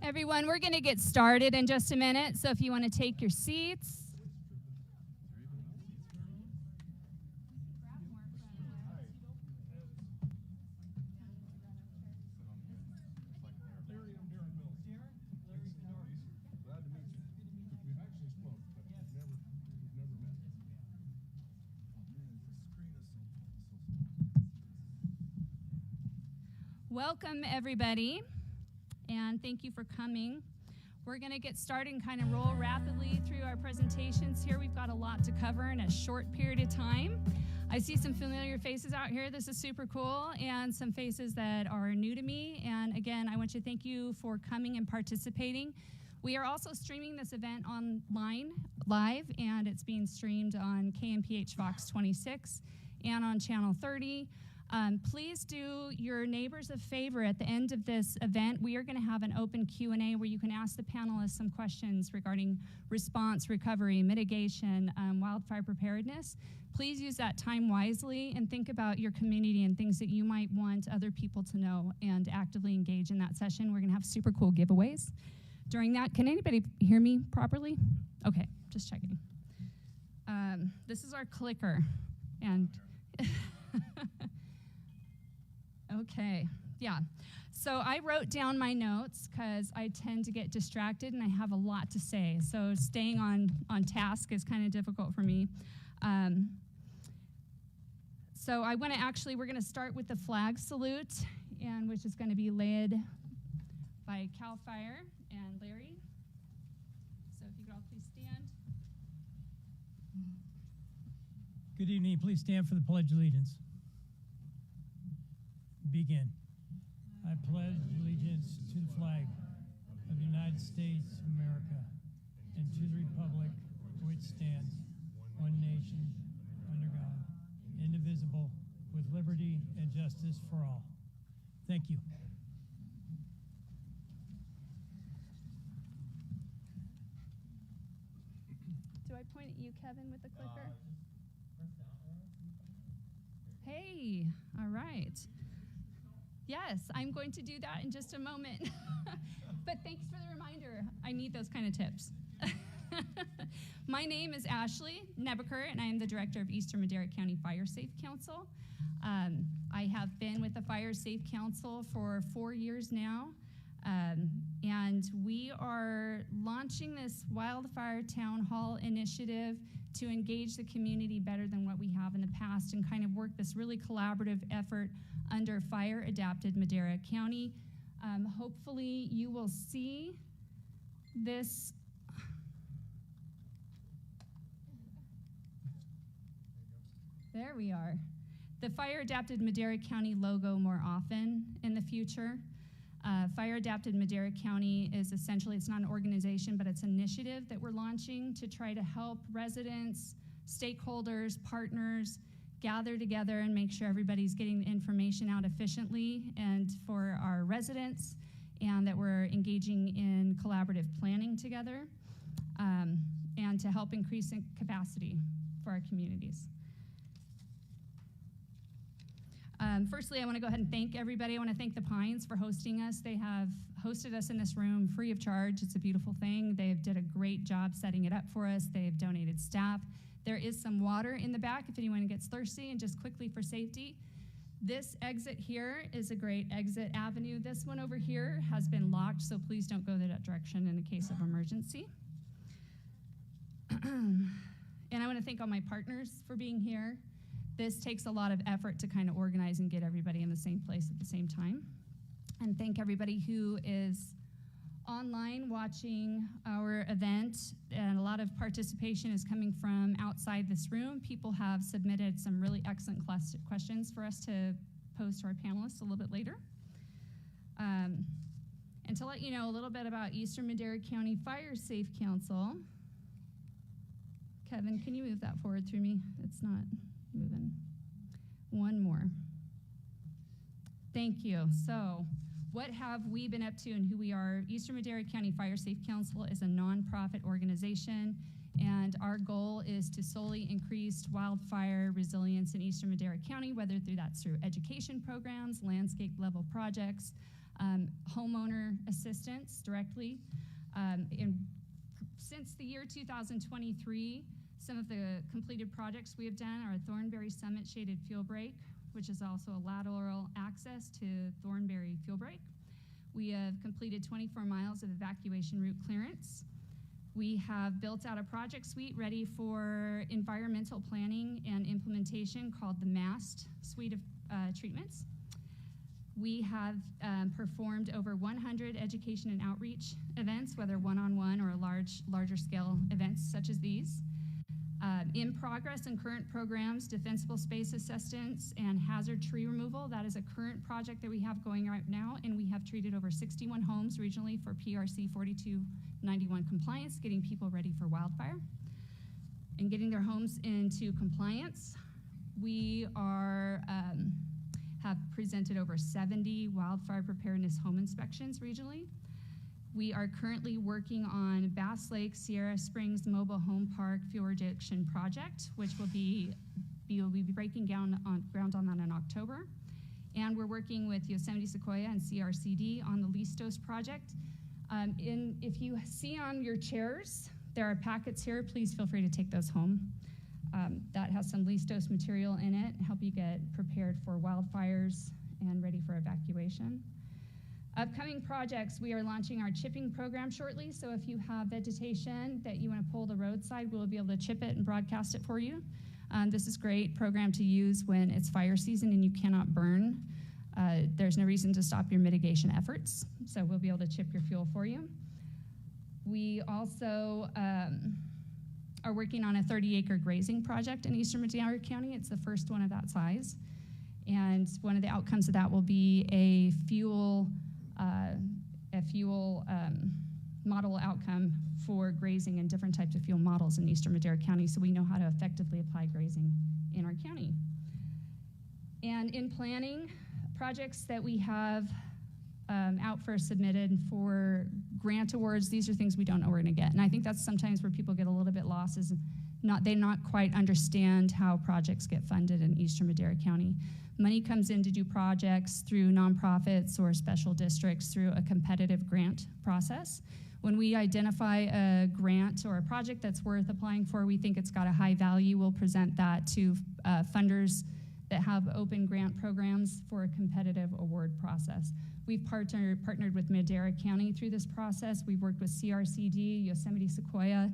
Everyone, we're going to get started in just a minute, so if you want to take your seats. Welcome, everybody, and thank you for coming. We're going to get started and kind of roll rapidly through our presentations here. We've got a lot to cover in a short period of time. I see some familiar faces out here. This is super cool, and some faces that are new to me. And again, I want to thank you for coming and participating. We are also streaming this event online live, and it's being streamed on KMPH Fox 26 and on Channel 30. Please do your neighbors a favor. At the end of this event, we are going to have an open Q&A where you can ask the panelists some questions regarding response, recovery, mitigation, wildfire preparedness. Please use that time wisely and think about your community and things that you might want other people to know and actively engage in that session. We're going to have super cool giveaways during that. Can anybody hear me properly? Okay, just checking. This is our clicker. And okay, yeah. So I wrote down my notes because I tend to get distracted and I have a lot to say. So staying on task is kind of difficult for me. So I want to we're going to start with the flag salute, and which is going to be led by CAL FIRE and Larry. So if you could all please stand. Good evening. Please stand for the Pledge of Allegiance. Begin. I pledge allegiance to the flag of the United States of America and to the republic for which stands one nation, under God, indivisible, with liberty and justice for all. Thank you. Do I point at you, Kevin, with the clicker? Hey, all right. Yes, I'm going to do that in just a moment. But thanks for the reminder. I need those kind of tips. My name is Ashley Nebeker, and I am the director of Eastern Madera County Fire Safe Council. I have been with the Fire Safe Council for 4 years now, and we are launching this Wildfire Town Hall initiative to engage the community better than what we have in the past and kind of work this really collaborative effort under Fire Adapted Madera County. Hopefully you will see this. There we are. The Fire Adapted Madera County logo more often in the future. Fire Adapted Madera County is essentially, it's not an organization, but it's an initiative that we're launching to try to help residents, stakeholders, partners, gather together and make sure everybody's getting the information out efficiently and for our residents, and that we're engaging in collaborative planning together, and to help increase capacity for our communities. Firstly, I want to go ahead and thank everybody. I want to thank the Pines for hosting us. They have hosted us in this room free of charge. It's a beautiful thing. They did a great job setting it up for us. They've donated staff. There is some water in the back if anyone gets thirsty. And just quickly for safety, this exit here is a great exit avenue. This one over here has been locked, so please don't go that direction in a case of emergency. And I want to thank all my partners for being here. This takes a lot of effort to kind of organize and get everybody in the same place at the same time. And thank everybody who is online watching our event. And a lot of participation is coming from outside this room. People have submitted some really excellent questions for us to pose to our panelists a little bit later. And to let you know a little bit about Eastern Madera County Fire Safe Council. Kevin, can you move that forward through me? It's not moving. One more. Thank you. So, what have we been up to and who we are? Eastern Madera County Fire Safe Council is a nonprofit organization, and our goal is to solely increase wildfire resilience in Eastern Madera County, whether that's through education programs, landscape level projects, homeowner assistance directly. Since the year 2023, some of the completed projects we have done are Thornberry Summit Shaded Fuel Break, which is also a lateral access to Thornberry Fuel Break. We have completed 24 miles of evacuation route clearance. We have built out a project suite ready for environmental planning and implementation called the MAST suite of treatments. We have performed over 100 education and outreach events, whether one-on-one or larger scale events such as these. In progress and current programs, defensible space assistance and hazard tree removal. That is a current project that we have going right now, and we have treated over 61 homes regionally for PRC 4291 compliance, getting people ready for wildfire and getting their homes into compliance. We have presented over 70 wildfire preparedness home inspections regionally. We are currently working on Bass Lake Sierra Springs Mobile Home Park Fuel Rejection Project, which we'll be breaking ground on that in October. And we're working with Yosemite Sequoia and CRCD on the lease dose project. If you see on your chairs, there are packets here. Please feel free to take those home. That has some lease dose material in it, help you get prepared for wildfires and ready for evacuation. Upcoming projects, we are launching our chipping program shortly, so if you have vegetation that you want to pull the roadside, we'll be able to chip it and broadcast it for you. This is a great program to use when it's fire season and you cannot burn. There's no reason to stop your mitigation efforts, so we'll be able to chip your fuel for you. We also are working on a 30-acre grazing project in Eastern Madera County. It's the first one of that size. And one of the outcomes of that will be a fuel model outcome for grazing and different types of fuel models in Eastern Madera County, so we know how to effectively apply grazing in our county. And in planning, projects that we have out for submitted for grant awards, these are things we don't know we're gonna get. And I think that's sometimes where people get a little bit lost, is they not quite understand how projects get funded in Eastern Madera County. Money comes in to do projects through nonprofits or special districts through a competitive grant process. When we identify a grant or a project that's worth applying for, we think it's got a high value, we'll present that to funders that have open grant programs for a competitive award process. We've partnered with Madera County through this process. We've worked with CRCD, Yosemite Sequoia,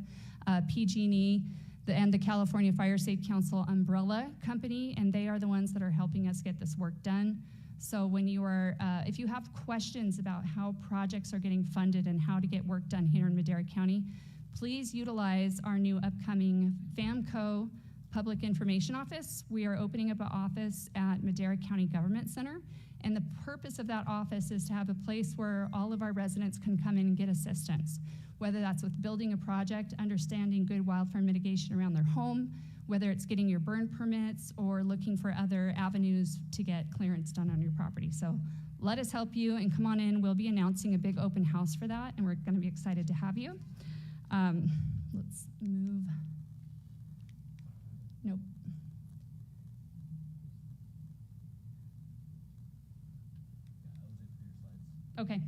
PG&E, and the California Fire Safe Council umbrella company, and they are the ones that are helping us get this work done. So when you are, if you have questions about how projects are getting funded and how to get work done here in Madera County, please utilize our new upcoming FAMCO Public Information Office. We are opening up an office at Madera County Government Center, and the purpose of that office is to have a place where all of our residents can come in and get assistance, whether that's with building a project, understanding good wildfire mitigation around their home, whether it's getting your burn permits or looking for other avenues to get clearance done on your property. So let us help you and come on in. We'll be announcing a big open house for that, and we're gonna be excited to have you. Let's move. Nope. Okay.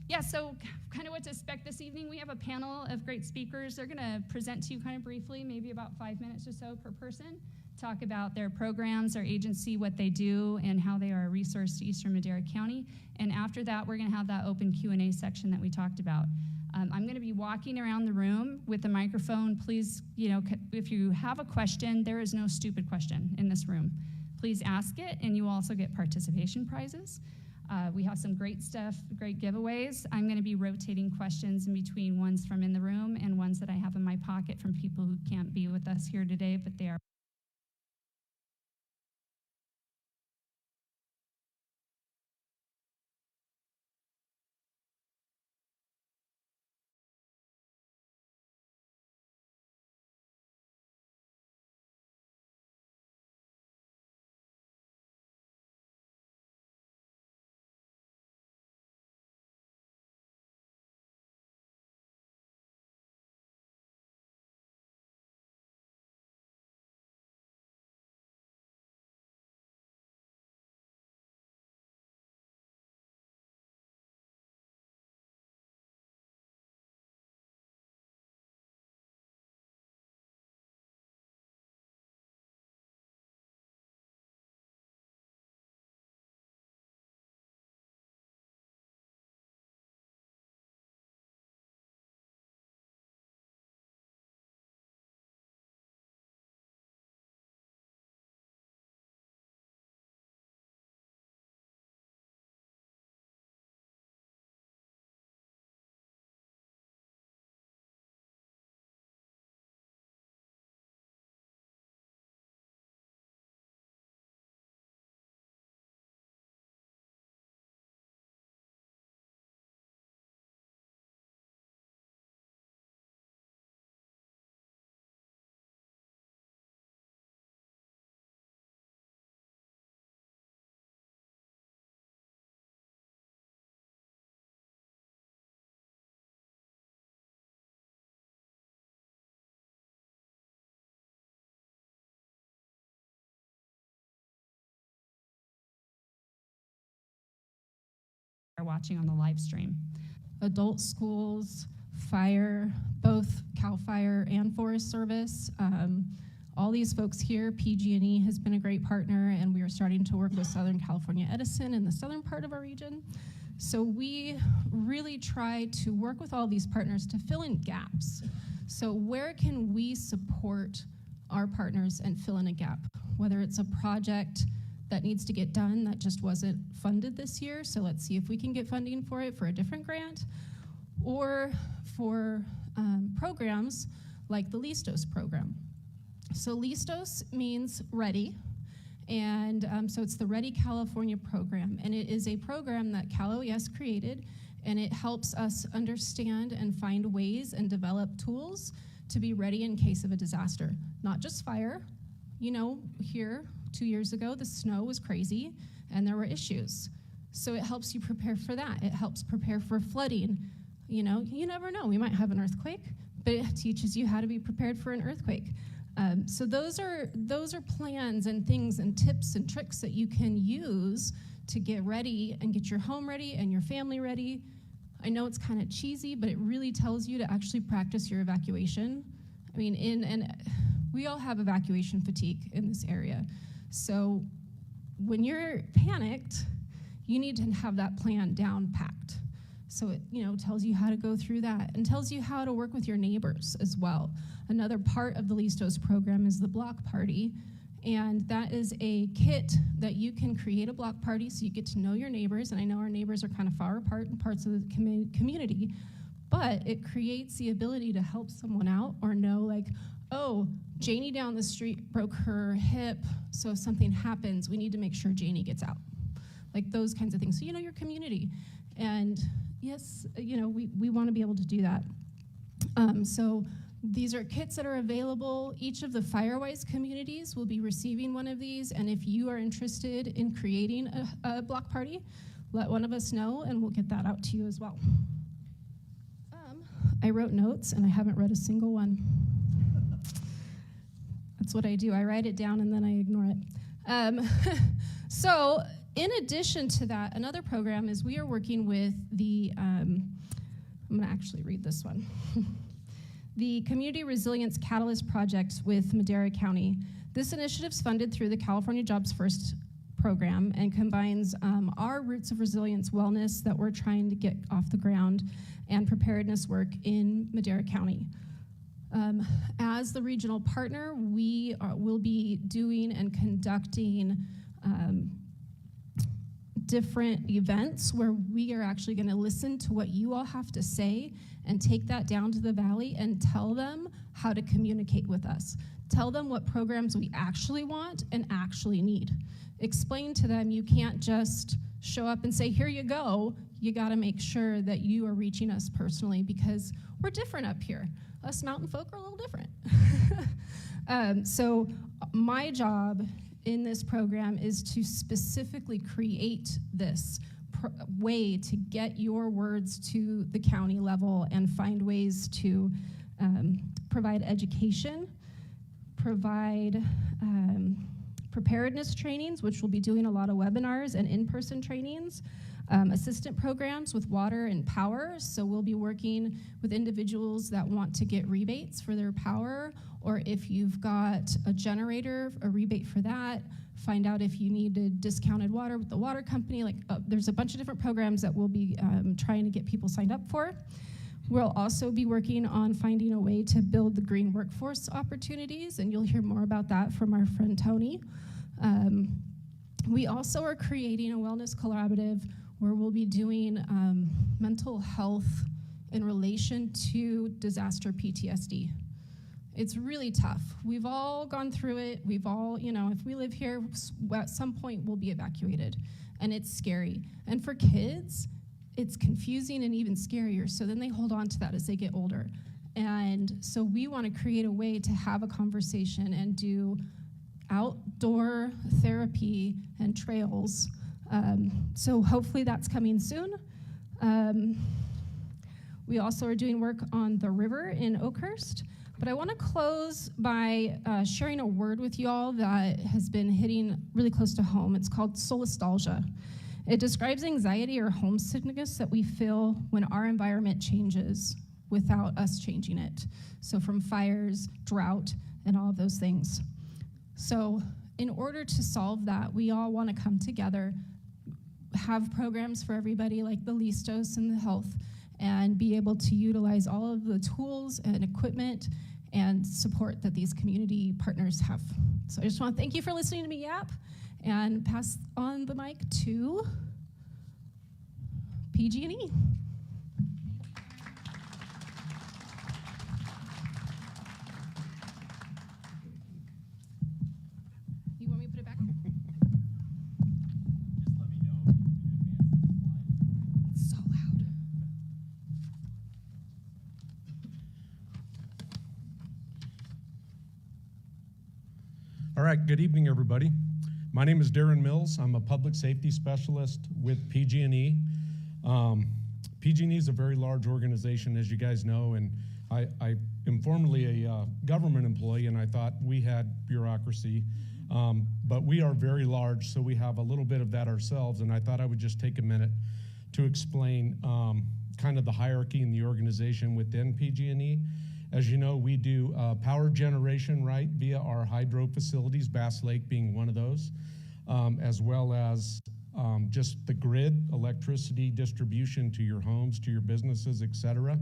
Yeah, so kind of what to expect this evening. We have a panel of great speakers. They're going to present to you kind of briefly, maybe about 5 minutes or so per person, talk about their programs, their agency, what they do, and how they are a resource to Eastern Madera County. And after that, we're going to have that open Q&A section that we talked about. I'm going to be walking around the room with the microphone. Please, if you have a question, there is no stupid question in this room. Please ask it, and you will also get participation prizes. We have some great stuff, great giveaways. I'm going to be rotating questions in between ones from in the room and ones that I have in my pocket from people who can't be with us here today, but they are watching on the live stream. Adult schools, fire, both CAL FIRE and Forest Service. All these folks here, PG&E has been a great partner, and we are starting to work with Southern California Edison in the southern part of our region. So we really try to work with all these partners to fill in gaps. So where can we support our partners and fill in a gap? Whether it's a project that needs to get done that just wasn't funded this year, so let's see if we can get funding for it for a different grant, or for programs like the LISTOS program. So LISTOS means ready, and so it's the Ready California program, and it is a program that Cal OES created, and it helps us understand and find ways and develop tools to be ready in case of a disaster. Not just fire. You know, here 2 years ago, the snow was crazy, and there were issues. So it helps you prepare for that. It helps prepare for flooding. You know, you never know. We might have an earthquake, but it teaches you how to be prepared for an earthquake. So those are plans and things and tips and tricks that you can use to get ready and get your home ready and your family ready. I know it's kind of cheesy, but it really tells you to actually practice your evacuation. I mean, and we all have evacuation fatigue in this area. So when you're panicked, you need to have that plan down packed. So it, you know, tells you how to go through that and tells you how to work with your neighbors as well. Another part of the LISTOS program is the block party, and that is a kit that you can create a block party so you get to know your neighbors. And I know our neighbors are kind of far apart in parts of the community, but it creates the ability to help someone out or know, like, oh, Janie down the street broke her hip, so if something happens, we need to make sure Janie gets out. Like those kinds of things. So you know your community. And yes, you know, we want to be able to do that. So these are kits that are available. Each of the Firewise communities will be receiving one of these, and if you are interested in creating a block party, let one of us know, and we'll get that out to you as well. I wrote notes, and I haven't read a single one. That's what I do. I write it down, and then I ignore it. So in addition to that, another program is we are working with the, I'm going to actually read this one. The Community Resilience Catalyst Project with Madera County. This initiative is funded through the California Jobs First program and combines our Roots of Resilience wellness that we're trying to get off the ground and preparedness work in Madera County. As the regional partner, we will be doing and conducting different events where we are actually going to listen to what you all have to say and take that down to the valley and tell them how to communicate with us. Tell them what programs we actually want and actually need. Explain to them you can't just show up and say, here you go. You got to make sure that you are reaching us personally because we're different up here. Us mountain folk are a little different. So my job in this program is to specifically create this way to get your words to the county level and find ways to provide education, provide preparedness trainings, which we'll be doing a lot of webinars and in-person trainings, assistant programs with water and power. So we'll be working with individuals that want to get rebates for their power, or if you've got a generator, a rebate for that. Find out if you needed discounted water with the water company. Like there's a bunch of different programs that we'll be trying to get people signed up for. We'll also be working on finding a way to build the green workforce opportunities, and you'll hear more about that from our friend Tony. We also are creating a wellness collaborative where we'll be doing mental health in relation to disaster PTSD. It's really tough. We've all gone through it. We've all, you know, if we live here, at some point we'll be evacuated, and it's scary. And for kids, it's confusing and even scarier, so then they hold on to that as they get older. And so we want to create a way to have a conversation and do outdoor therapy and trails. So hopefully that's coming soon. We also are doing work on the river in Oakhurst. But I want to close by sharing a word with you all that has been hitting really close to home. It's called solastalgia. It describes anxiety or homesickness that we feel when our environment changes without us changing it. So from fires, drought, and all of those things. So in order to solve that, we all want to come together, have programs for everybody like the Listos and the health, and be able to utilize all of the tools and equipment and support that these community partners have. So I just want to thank you for listening to me yap, and pass on the mic to PG&E. You want me to put it back? Just let me know if you want me to advance the slide. It's so loud. All right, good evening, everybody. My name is Darren Mills. I'm a public safety specialist with PG&E. PG&E is a very large organization, as you guys know, and I am formerly a government employee, and I thought we had bureaucracy, but we are very large, so we have a little bit of that ourselves, and I thought I would just take a minute to explain kind of the hierarchy in the organization within PG&E. As you know, we do power generation, right, via our hydro facilities, Bass Lake being one of those, as well as just the grid, electricity distribution to your homes, to your businesses, et cetera.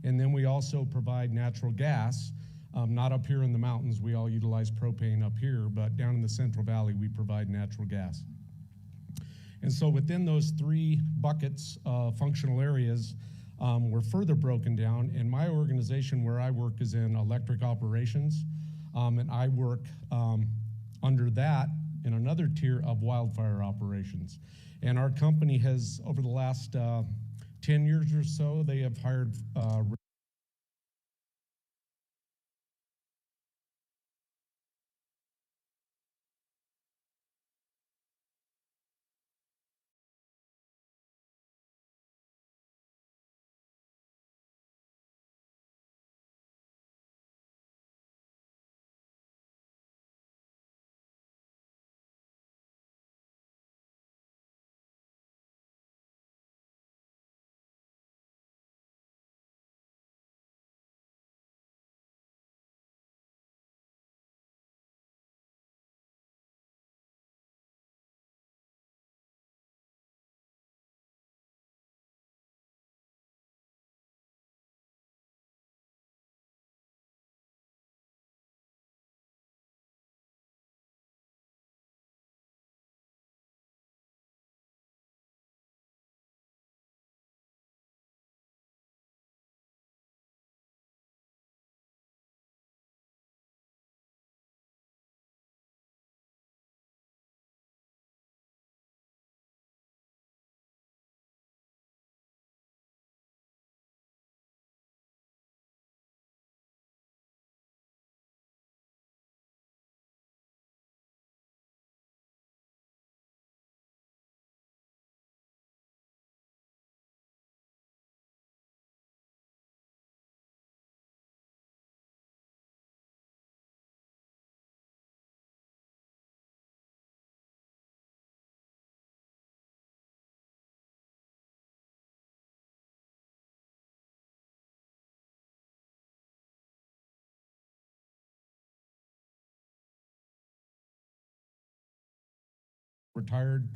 And then we also provide natural gas, not up here in the mountains. We all utilize propane up here, but down in the Central Valley, we provide natural gas. And so within those three buckets of functional areas, we're further broken down, and my organization where I work is in electric operations, and I work under that in another tier of wildfire operations. And our company has, over the last 10 years or so, they have hired retired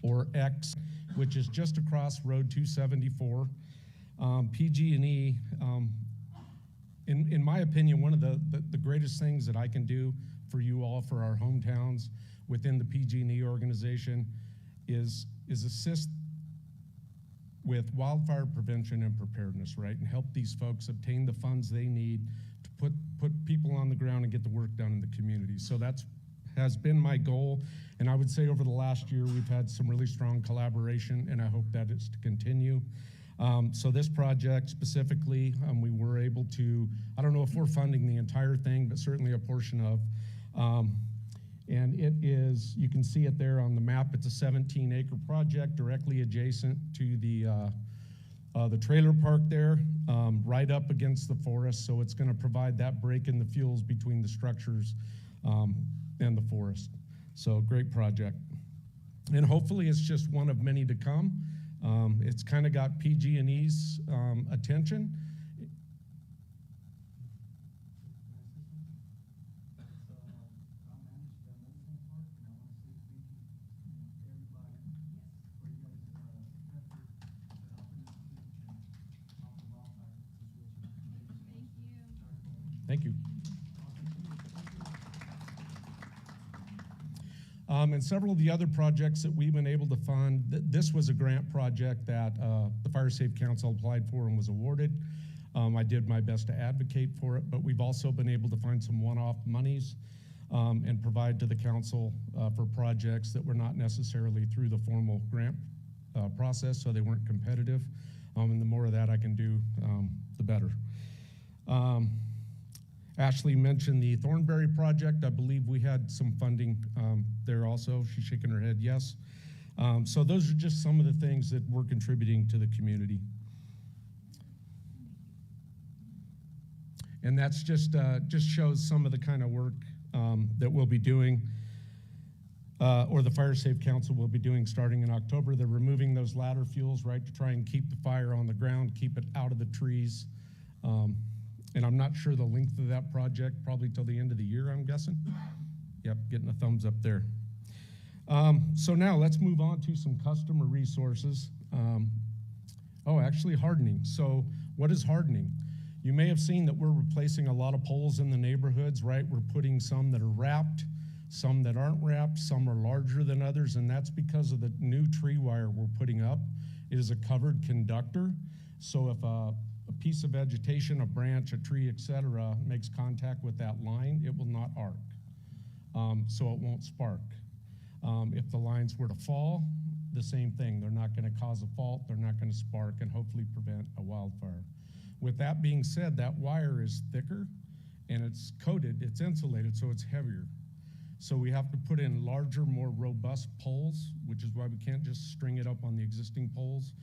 or X, which is just across Road 274. PG&E, in my opinion, one of the greatest things that I can do for you all, for our hometowns within the PG&E organization is assist with wildfire prevention and preparedness, right? And help these folks obtain the funds they need to put people on the ground and get the work done in the community. So that's has been my goal, and I would say over the last year we've had some really strong collaboration, and I hope that is to continue. So this project specifically, we were able to, I don't know if we're funding the entire thing, but certainly a portion of, and it is, you can see it there on the map, it's a 17-acre project directly adjacent to the trailer park there, right up against the forest, so it's gonna provide that break in the fuels between the structures and the forest. So great project. And hopefully it's just one of many to come. It's kind of got PG&E's attention. Thank you. And several of the other projects that we've been able to fund, this was a grant project that the Fire Safe Council applied for and was awarded. I did my best to advocate for it, but we've also been able to find some one-off monies and provide to the council for projects that were not necessarily through the formal grant process, so they weren't competitive. And the more of that I can do, the better. Ashley mentioned the Thornberry project. I believe we had some funding there also. She's shaking her head yes. So those are just some of the things that we're contributing to the community. And that's just shows some of the kind of work that we'll be doing, or the Fire Safe Council will be doing starting in October. They're removing those ladder fuels, right, to try and keep the fire on the ground, keep it out of the trees. And I'm not sure the length of that project, probably till the end of the year, I'm guessing. Yep, getting a thumbs up there. So now let's move on to some customer resources. Actually hardening. So what is hardening? You may have seen that we're replacing a lot of poles in the neighborhoods, right? We're putting some that are wrapped, some that aren't wrapped, some are larger than others, and that's because of the new tree wire we're putting up. It is a covered conductor, so if a piece of vegetation, a branch, a tree, etc., makes contact with that line, it will not arc, so it won't spark. If the lines were to fall, the same thing. They're not going to cause a fault, they're not going to spark, and hopefully prevent a wildfire. With that being said, that wire is thicker, and it's coated, it's insulated, so it's heavier. So we have to put in larger, more robust poles, which is why we can't just string it up on the existing poles.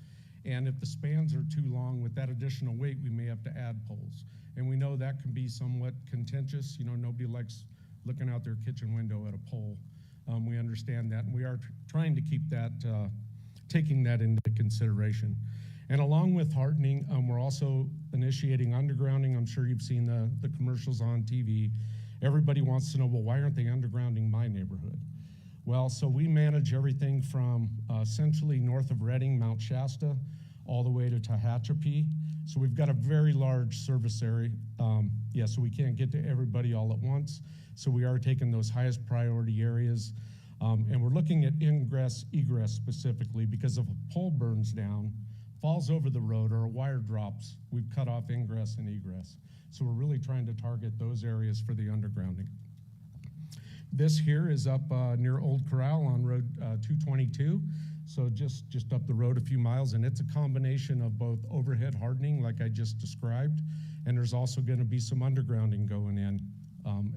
And if the spans are too long with that additional weight, we may have to add poles. And we know that can be somewhat contentious. You know, nobody likes looking out their kitchen window at a pole. We understand that, and we are trying to keep that, taking that into consideration. And along with hardening, we're also initiating undergrounding. I'm sure you've seen the commercials on TV. Everybody wants to know, well, why aren't they undergrounding my neighborhood? Well, so we manage everything from essentially north of Reading, Mount Shasta, all the way to Tehachapi. So we've got a very large service area. So we can't get to everybody all at once. So we are taking those highest priority areas. And we're looking at ingress, egress specifically, because if a pole burns down, falls over the road, or a wire drops, we've cut off ingress and egress. So we're really trying to target those areas for the undergrounding. This here is up near Old Corral on Road 222. So just up the road a few miles, and it's a combination of both overhead hardening, like I just described, and there's also gonna be some undergrounding going in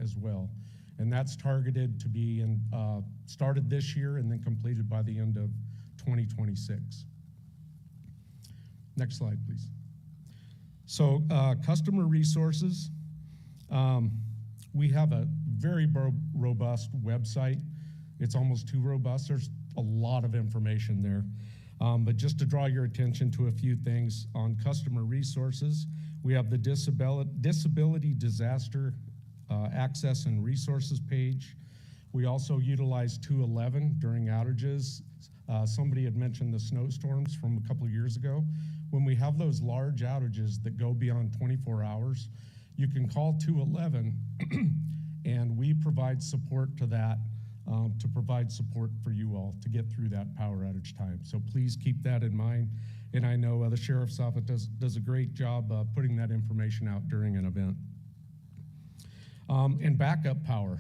as well. And that's targeted to be started this year and then completed by the end of 2026. Next slide, please. So customer resources. We have a very robust website. It's almost too robust. There's a lot of information there. But just to draw your attention to a few things on customer resources, we have the disability disaster access and resources page. We also utilize 211 during outages. Somebody had mentioned the snowstorms from a couple of years ago. When we have those large outages that go beyond 24 hours, you can call 211 and we provide support to that, to provide support for you all to get through that power outage time. So please keep that in mind. And I know the Sheriff's Office does a great job putting that information out during an event. And backup power.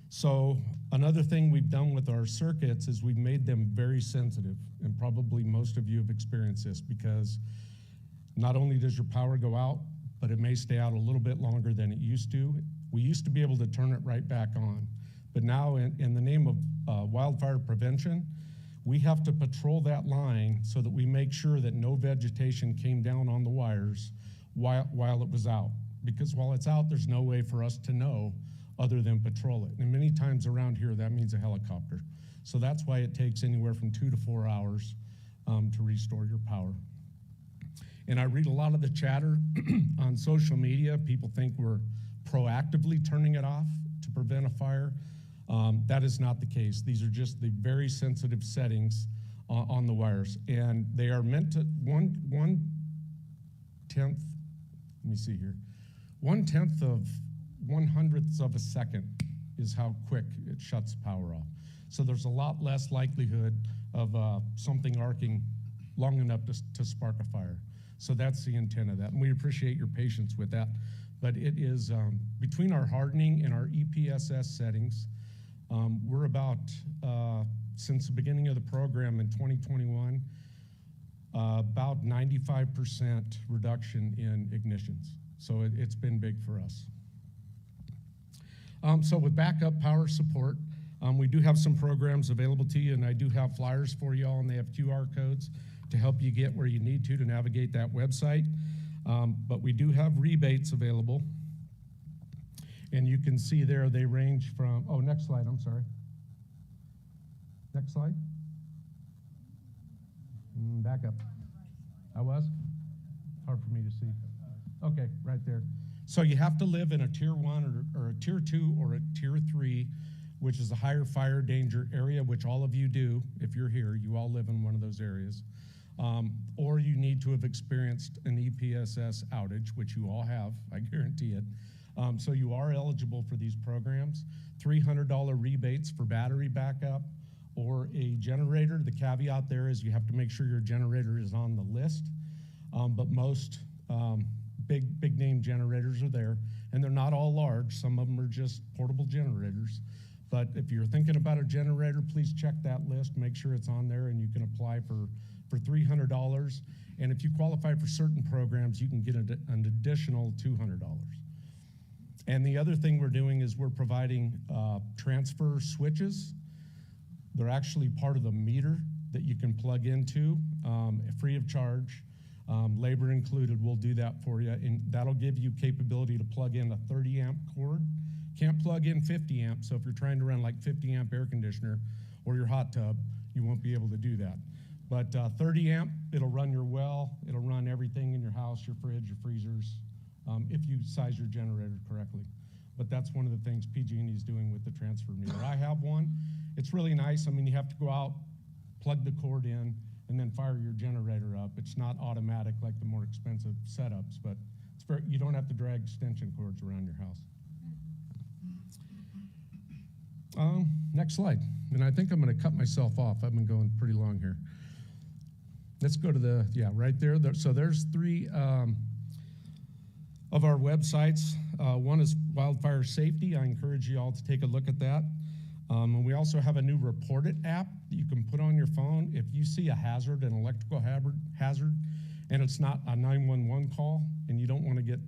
So another thing we've done with our circuits is we've made them very sensitive, and probably most of you have experienced this, because not only does your power go out, but it may stay out a little bit longer than it used to. We used to be able to turn it right back on, but now in the name of wildfire prevention, we have to patrol that line so that we make sure that no vegetation came down on the wires while it was out. Because while it's out, there's no way for us to know other than patrol it. And many times around here, that means a helicopter. So that's why it takes anywhere from 2 to 4 hours to restore your power. And I read a lot of the chatter on social media. People think we're proactively turning it off to prevent a fire. That is not the case. These are just the very sensitive settings on the wires. And they are meant to, 1/10, let me see here, 1/10 of 1/100th of a second is how quick it shuts power off. So there's a lot less likelihood of something arcing long enough to spark a fire. So that's the intent of that, and we appreciate your patience with that. But it is, between our hardening and our EPSS settings, we're about, since the beginning of the program in 2021, about 95% reduction in ignitions. So it's been big for us. So with backup power support, we do have some programs available to you, and I do have flyers for you all, and they have QR codes to help you get where you need to navigate that website. But we do have rebates available. And you can see there they range from, oh, next slide, I'm sorry. Next slide. Back up. I was? Hard for me to see. Okay, right there. So you have to live in a tier 1 or a tier 2 or a tier 3, which is a higher fire danger area, which all of you do. If you're here, you all live in one of those areas. Or you need to have experienced an EPSS outage, which you all have, I guarantee it. So you are eligible for these programs. $300 rebates for battery backup or a generator. The caveat there is you have to make sure your generator is on the list, but most big name generators are there, and they're not all large. Some of them are just portable generators. But if you're thinking about a generator, please check that list, make sure it's on there, and you can apply for $300. And if you qualify for certain programs, you can get an additional $200. And the other thing we're doing is we're providing transfer switches. They're actually part of the meter that you can plug into free of charge, labor included. We'll do that for you, and that'll give you capability to plug in a 30 amp cord. Can't plug in 50 amp, so if you're trying to run like 50 amp air conditioner or your hot tub, you won't be able to do that. But 30 amp, it'll run your well, it'll run everything in your house, your fridge, your freezers, if you size your generator correctly. But that's one of the things PG&E is doing with the transfer meter. I have one. It's really nice. I mean, you have to go out, plug the cord in, and then fire your generator up. It's not automatic like the more expensive setups, but it's very, you don't have to drag extension cords around your house. Next slide. And I think I'm going to cut myself off. I've been going pretty long here. Let's go to the, yeah, right there. So there's 3 of our websites. One is wildfire safety. I encourage you all to take a look at that. And we also have a new Report It app that you can put on your phone. If you see a hazard, an electrical hazard, and it's not a 911 call, and you don't want to get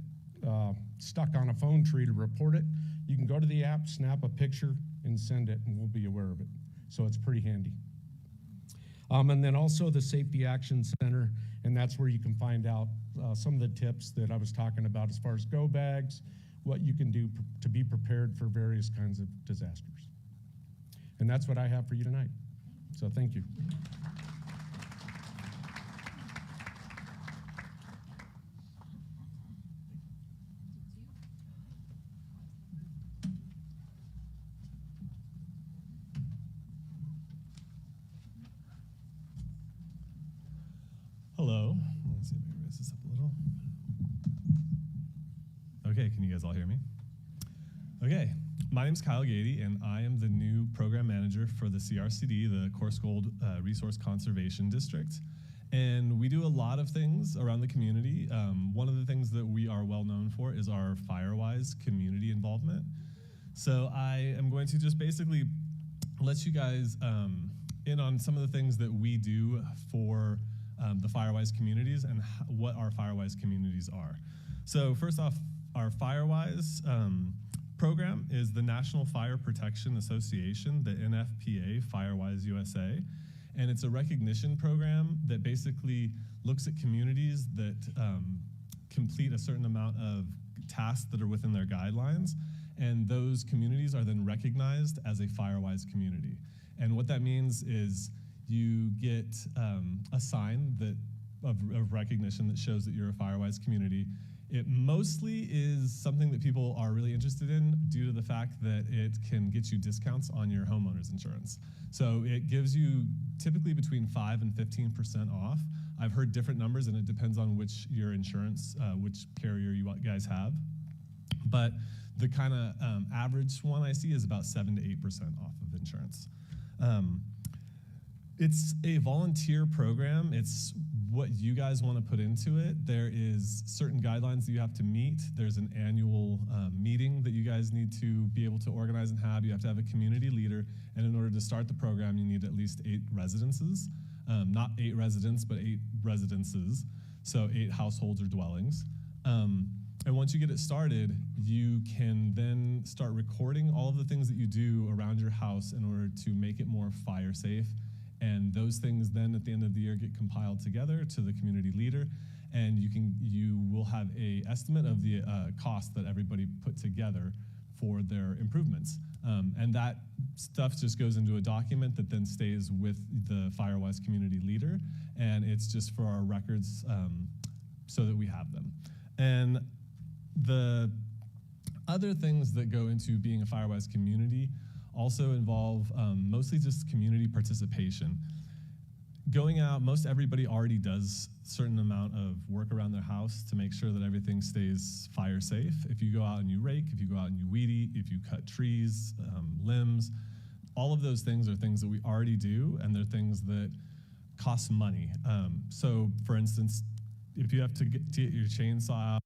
stuck on a phone tree to report it, you can go to the app, snap a picture, and send it, and we'll be aware of it. So it's pretty handy. And then also the Safety Action Center, and that's where you can find out some of the tips that I was talking about as far as go bags, what you can do to be prepared for various kinds of disasters. And that's what I have for you tonight. So thank you. Hello. Let's see if I can raise this up a little. Okay, can you guys all hear me? Okay, my name's Kyle Gady, and I am the new program manager for the CRCD, the Coarse Gold Resource Conservation District. And we do a lot of things around the community. One of the things that we are well known for is our Firewise community involvement. So I am going to just basically let you guys in on some of the things that we do for the Firewise communities and what our Firewise communities are. So first off, our Firewise program is the National Fire Protection Association, the NFPA, Firewise USA, and it's a recognition program that basically looks at communities that complete a certain amount of tasks that are within their guidelines, and those communities are then recognized as a Firewise community. And what that means is you get a sign that of recognition that shows that you're a Firewise community. It mostly is something that people are really interested in due to the fact that it can get you discounts on your homeowner's insurance. So it gives you typically between 5 and 15% off. I've heard different numbers, and it depends on which your insurance, which carrier you guys have. But the kind of average one I see is about 7 to 8% off of insurance. It's a volunteer program. It's what you guys want to put into it. There is certain guidelines that you have to meet. There's an annual meeting that you guys need to be able to organize and have. You have to have a community leader, and in order to start the program, you need at least 8 residences. Not 8 residents, but 8 residences, so 8 households or dwellings. And once you get it started, you can then start recording all of the things that you do around your house in order to make it more fire safe. And those things then at the end of the year get compiled together to the community leader, and you will have a estimate of the cost that everybody put together for their improvements. And that stuff just goes into a document that then stays with the Firewise community leader, and it's just for our records so that we have them. And the other things that go into being a Firewise community also involve mostly just community participation. Going out, most everybody already does a certain amount of work around their house to make sure that everything stays fire safe. If you go out and you rake, if you go out and you weed eat, if you cut trees, limbs, all of those things are things that we already do, and they're things that cost money. So for instance, if you have to get your chainsaw out,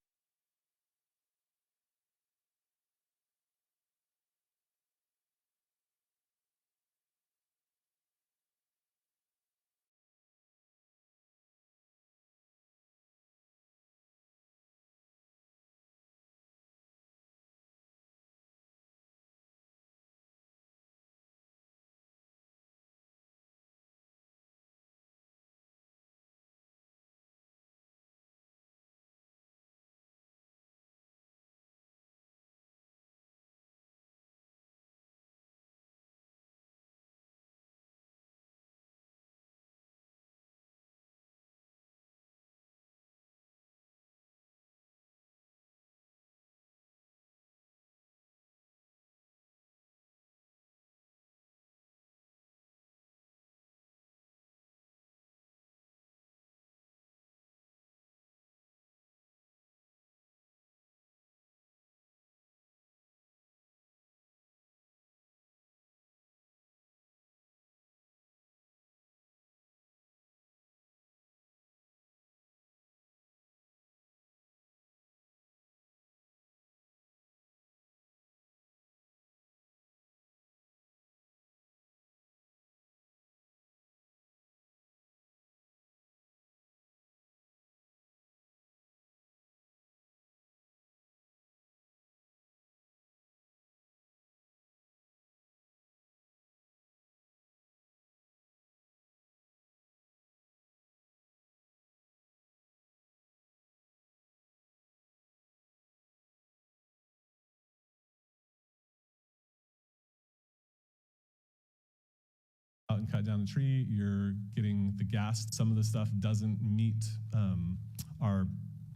and cut down a tree, you're getting the gas. Some of the stuff doesn't meet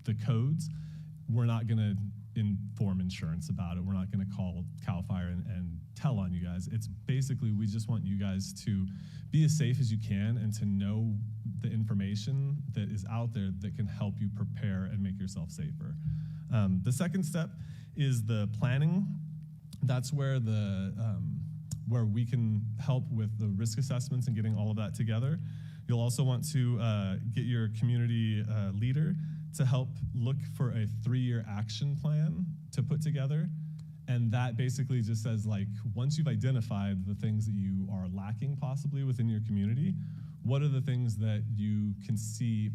the codes. We're not going to inform insurance about it. We're not going to call CAL FIRE and tell on you guys. It's basically, we just want you guys to be as safe as you can and to know the information that is out there that can help you prepare and make yourself safer. The second step is the planning. That's where where we can help with the risk assessments and getting all of that together. You'll also want to get your community leader to help look for a 3-year action plan to put together. And that basically just says, like, once you've identified the things that you are lacking possibly within your community, what are the things that you can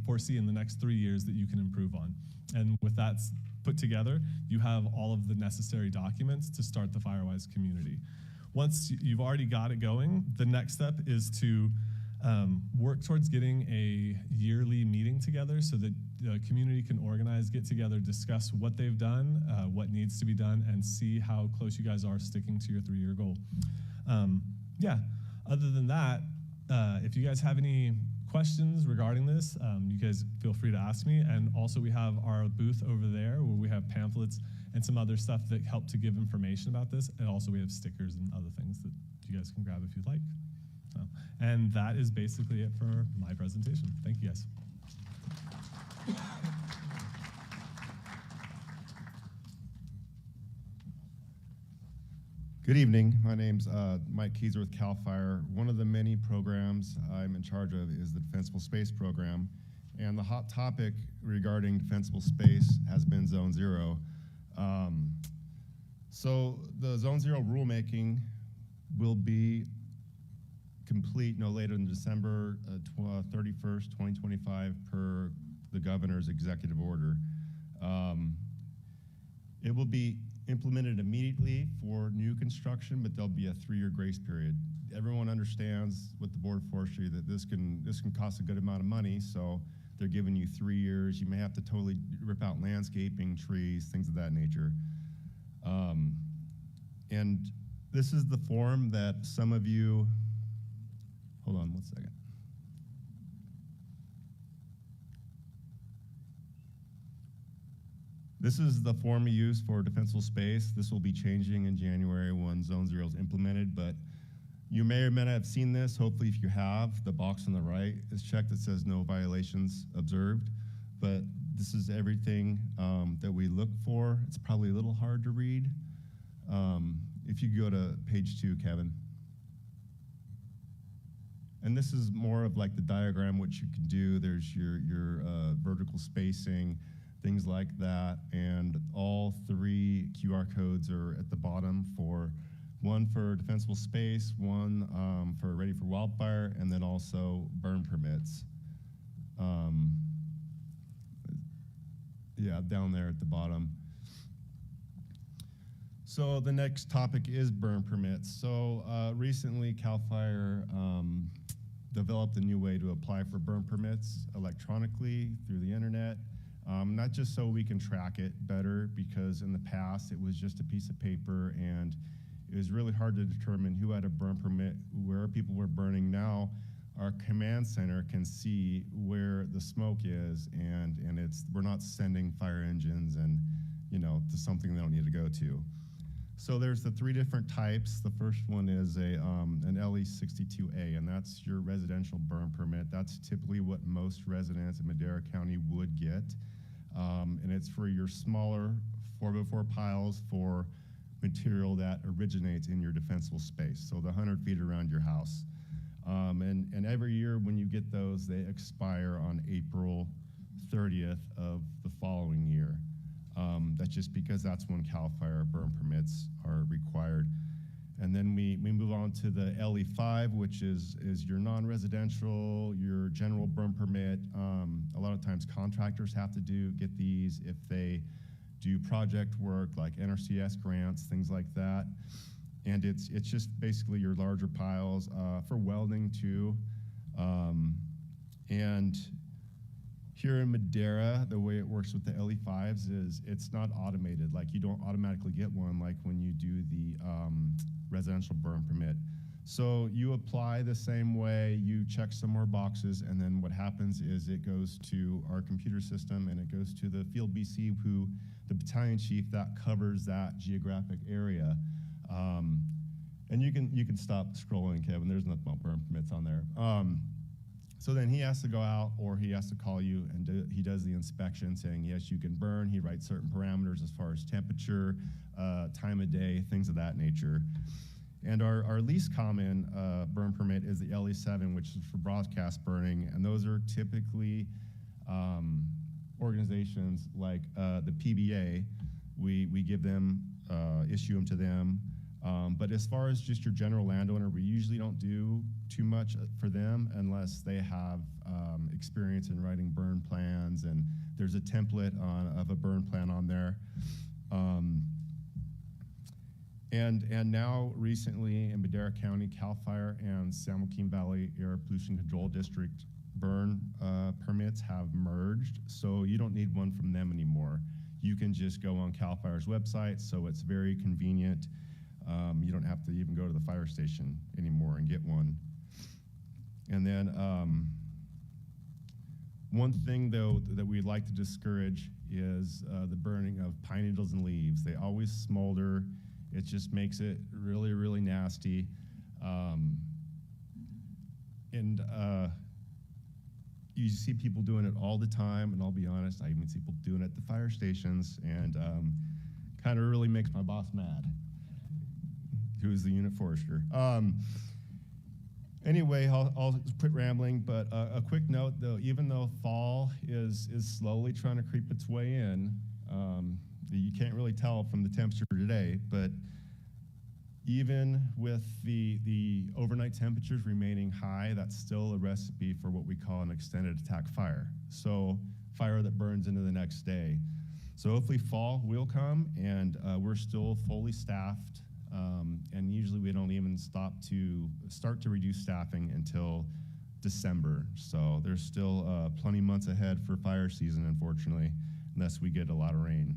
foresee in the next 3 years that you can improve on? And with that put together, you have all of the necessary documents to start the Firewise community. Once you've already got it going, the next step is to work towards getting a yearly meeting together so that the community can organize, get together, discuss what they've done, what needs to be done, and see how close you guys are sticking to your 3-year goal. Other than that, if you guys have any questions regarding this, you guys feel free to ask me. And also we have our booth over there where we have pamphlets and some other stuff that help to give information about this. And also we have stickers and other things that you guys can grab if you'd like. So, and that is basically it for my presentation. Thank you guys. Good evening. My name's Mike Keyser with CAL FIRE. One of the many programs I'm in charge of is the Defensible Space Program. And the hot topic regarding defensible space has been Zone Zero. So the Zone Zero rulemaking will be complete no later than December 31st, 2025 per the governor's executive order. It will be implemented immediately for new construction, but there'll be a 3-year grace period. Everyone understands with the Board of Forestry that this can cost a good amount of money, so they're giving you 3 years. You may have to totally rip out landscaping, trees, things of that nature. And this is the form that some of you, hold on one second. This is the form we use for defensible space. This will be changing in January when Zone Zero is implemented, but you may or may not have seen this. Hopefully, if you have, the box on the right is checked that says no violations observed, but this is everything that we look for. It's probably a little hard to read. If you go to page 2, Kevin. And this is more of like the diagram, which you can do. There's your vertical spacing, things like that, and all 3 QR codes are at the bottom for one for defensible space, one for ready for wildfire, and then also burn permits. Yeah, down there at the bottom. So the next topic is burn permits. So recently CAL FIRE developed a new way to apply for burn permits electronically through the internet. Not just so we can track it better, because in the past it was just a piece of paper and it was really hard to determine who had a burn permit, where people were burning. Now our command center can see where the smoke is, and we're not sending fire engines and to something they don't need to go to. So there's the 3 different types. The first one is an LE62A, and that's your residential burn permit. That's typically what most residents in Madera County would get. And it's for your smaller 4x4 piles for material that originates in your defensible space, so the 100 feet around your house. And every year when you get those, they expire on April 30th of the following year. That's just because that's when CAL FIRE burn permits are required. And then we move on to the LE5, which is your non-residential, your general burn permit. A lot of times contractors have to get these if they do project work like NRCS grants, things like that. And it's just basically your larger piles for welding too. And here in Madera, the way it works with the LE5s is it's not automated. Like, you don't automatically get one like when you do the residential burn permit. So you apply the same way, you check some more boxes, and then what happens is it goes to our computer system and it goes to the field BC, the battalion chief that covers that geographic area. And you can stop scrolling, Kevin. There's nothing about burn permits on there. So then he has to go out, or he has to call you, and he does the inspection saying, yes, you can burn. He writes certain parameters as far as temperature, time of day, things of that nature. And our least common burn permit is the LE7, which is for broadcast burning, and those are typically organizations like the PBA. We give them, issue them to them. But as far as just your general landowner, we usually don't do too much for them unless they have experience in writing burn plans, and there's a template of a burn plan on there. And now recently in Madera County, CAL FIRE and San Joaquin Valley Air Pollution Control District burn permits have merged, so you don't need one from them anymore. You can just go on CAL FIRE's website, so it's very convenient. You don't have to even go to the fire station anymore and get one. And then one thing, though, that we'd like to discourage is the burning of pine needles and leaves. They always smolder. It just makes it really, really nasty. You see people doing it all the time, and I'll be honest, I even see people doing it at the fire stations, and kind of really makes my boss mad, who is the unit forester. Anyway, I'll quit rambling, but a quick note, though, even though fall is slowly trying to creep its way in, you can't really tell from the temperature today, but even with the overnight temperatures remaining high, that's still a recipe for what we call an extended attack fire. So fire that burns into the next day. So hopefully fall will come, and we're still fully staffed. And usually we don't even start to reduce staffing until December. So there's still plenty months ahead for fire season, unfortunately, unless we get a lot of rain.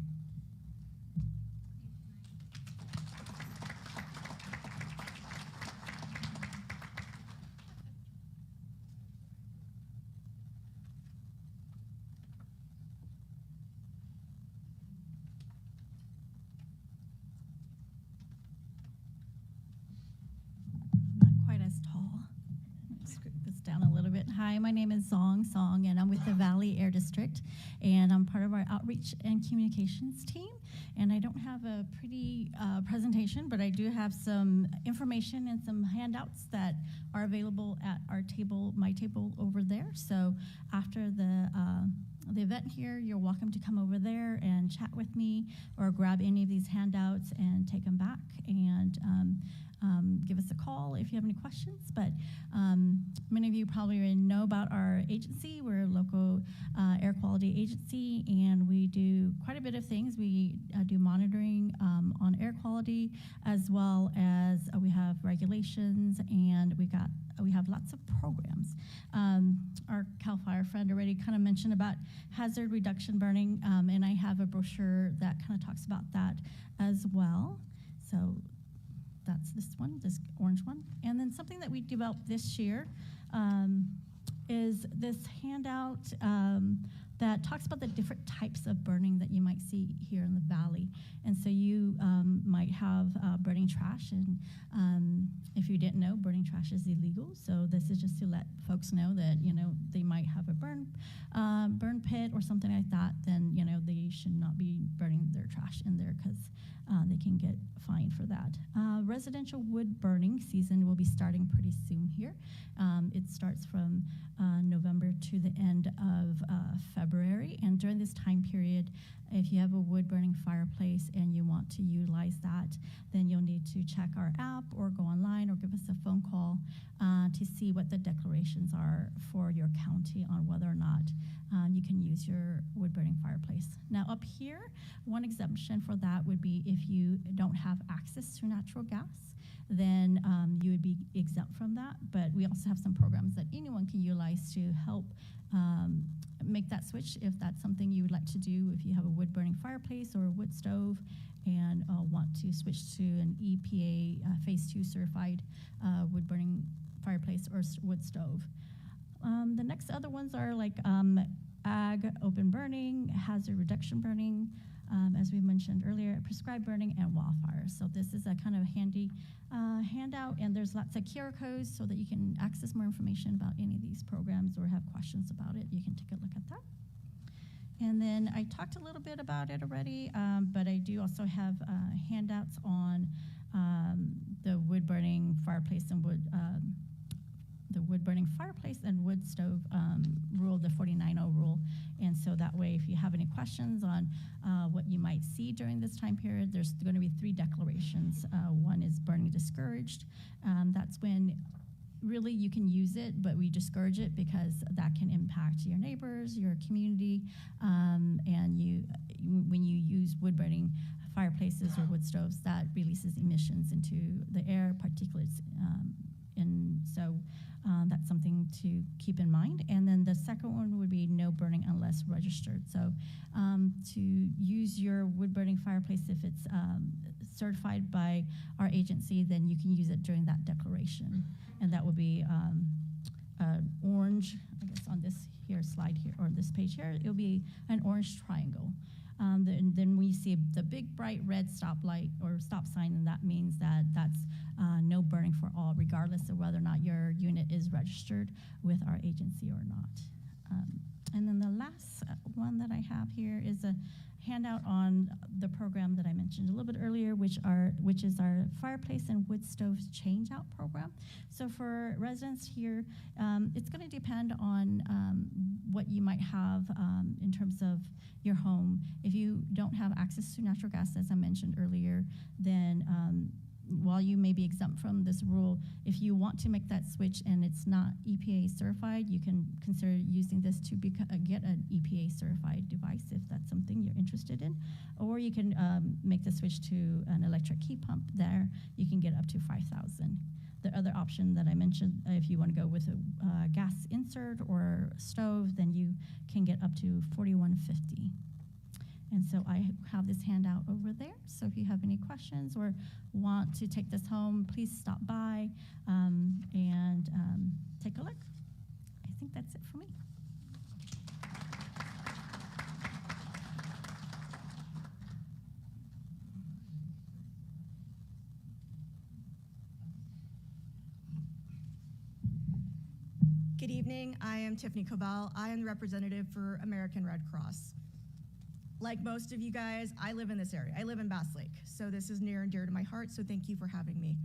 Hi, my name is Zong Song, and I'm with the Valley Air District, and I'm part of our outreach and communications team. And I don't have a pretty presentation, but I do have some information and some handouts that are available at our table, my table over there. So after the event here, you're welcome to come over there and chat with me, or grab any of these handouts and take them back, and give us a call if you have any questions. But many of you probably already know about our agency. We're a local air quality agency, and we do quite a bit of things. We do monitoring on air quality, as well as we have regulations, and we have lots of programs. Our CAL FIRE friend already kind of mentioned about hazard reduction burning, and I have a brochure that kind of talks about that as well. So that's this one, this orange one. And then something that we developed this year is this handout that talks about the different types of burning that you might see here in the valley. And so you might have burning trash, and if you didn't know, burning trash is illegal. So this is just to let folks know that, they might have a burn pit or something like that, then, they should not be burning their trash in there, because they can get fined for that. Residential wood burning season will be starting pretty soon here. It starts from November to the end of February, and during this time period, if you have a wood burning fireplace and you want to utilize that, then you'll need to check our app or go online or give us a phone call to see what the declarations are for your county on whether or not you can use your wood burning fireplace. Now up here, one exemption for that would be if you don't have access to natural gas, then you would be exempt from that. But we also have some programs that anyone can utilize to help make that switch if that's something you would like to do. If you have a wood burning fireplace or a wood stove and want to switch to an EPA Phase 2 certified wood burning fireplace or wood stove. The next other ones are like ag open burning, hazard reduction burning, as we mentioned earlier, prescribed burning, and wildfire. So this is a kind of handy handout, and there's lots of QR codes so that you can access more information about any of these programs or have questions about it. You can take a look at that. And then I talked a little bit about it already, but I do also have handouts on the wood burning fireplace and wood stove rule, the 49.0 rule. And so that way, if you have any questions on what you might see during this time period, there's going to be 3 declarations. One is burning discouraged. That's when really you can use it, but we discourage it because that can impact your neighbors, your community, and when you use wood burning fireplaces or wood stoves, that releases emissions into the air, particulates And so that's something to keep in mind. And then the second one would be no burning unless registered. So to use your wood burning fireplace, if it's certified by our agency, then you can use it during that declaration. And that would be orange, I guess on this here slide here, or this page here, it'll be an orange triangle. Then we see the big bright red stoplight or stop sign, and that means that that's no burning for all, regardless of whether or not your unit is registered with our agency or not. And then the last one that I have here is a handout on the program that I mentioned a little bit earlier, which is our fireplace and wood stove change-out program. So for residents here, it's going to depend on what you might have in terms of your home. If you don't have access to natural gas, as I mentioned earlier, then while you may be exempt from this rule, if you want to make that switch and it's not EPA certified, you can consider using this to get an EPA certified device if that's something you're interested in. Or you can make the switch to an electric heat pump. There you can get up to 5,000. The other option that I mentioned, if you want to go with a gas insert or stove, then you can get up to 4,150. And so I have this handout over there. So if you have any questions or want to take this home, please stop by and take a look. I think that's it for me. Good evening. I am Tiffany Cobell. I am the representative for American Red Cross. Like most of you guys, I live in this area. I live in Bass Lake, so this is near and dear to my heart, so thank you for having me.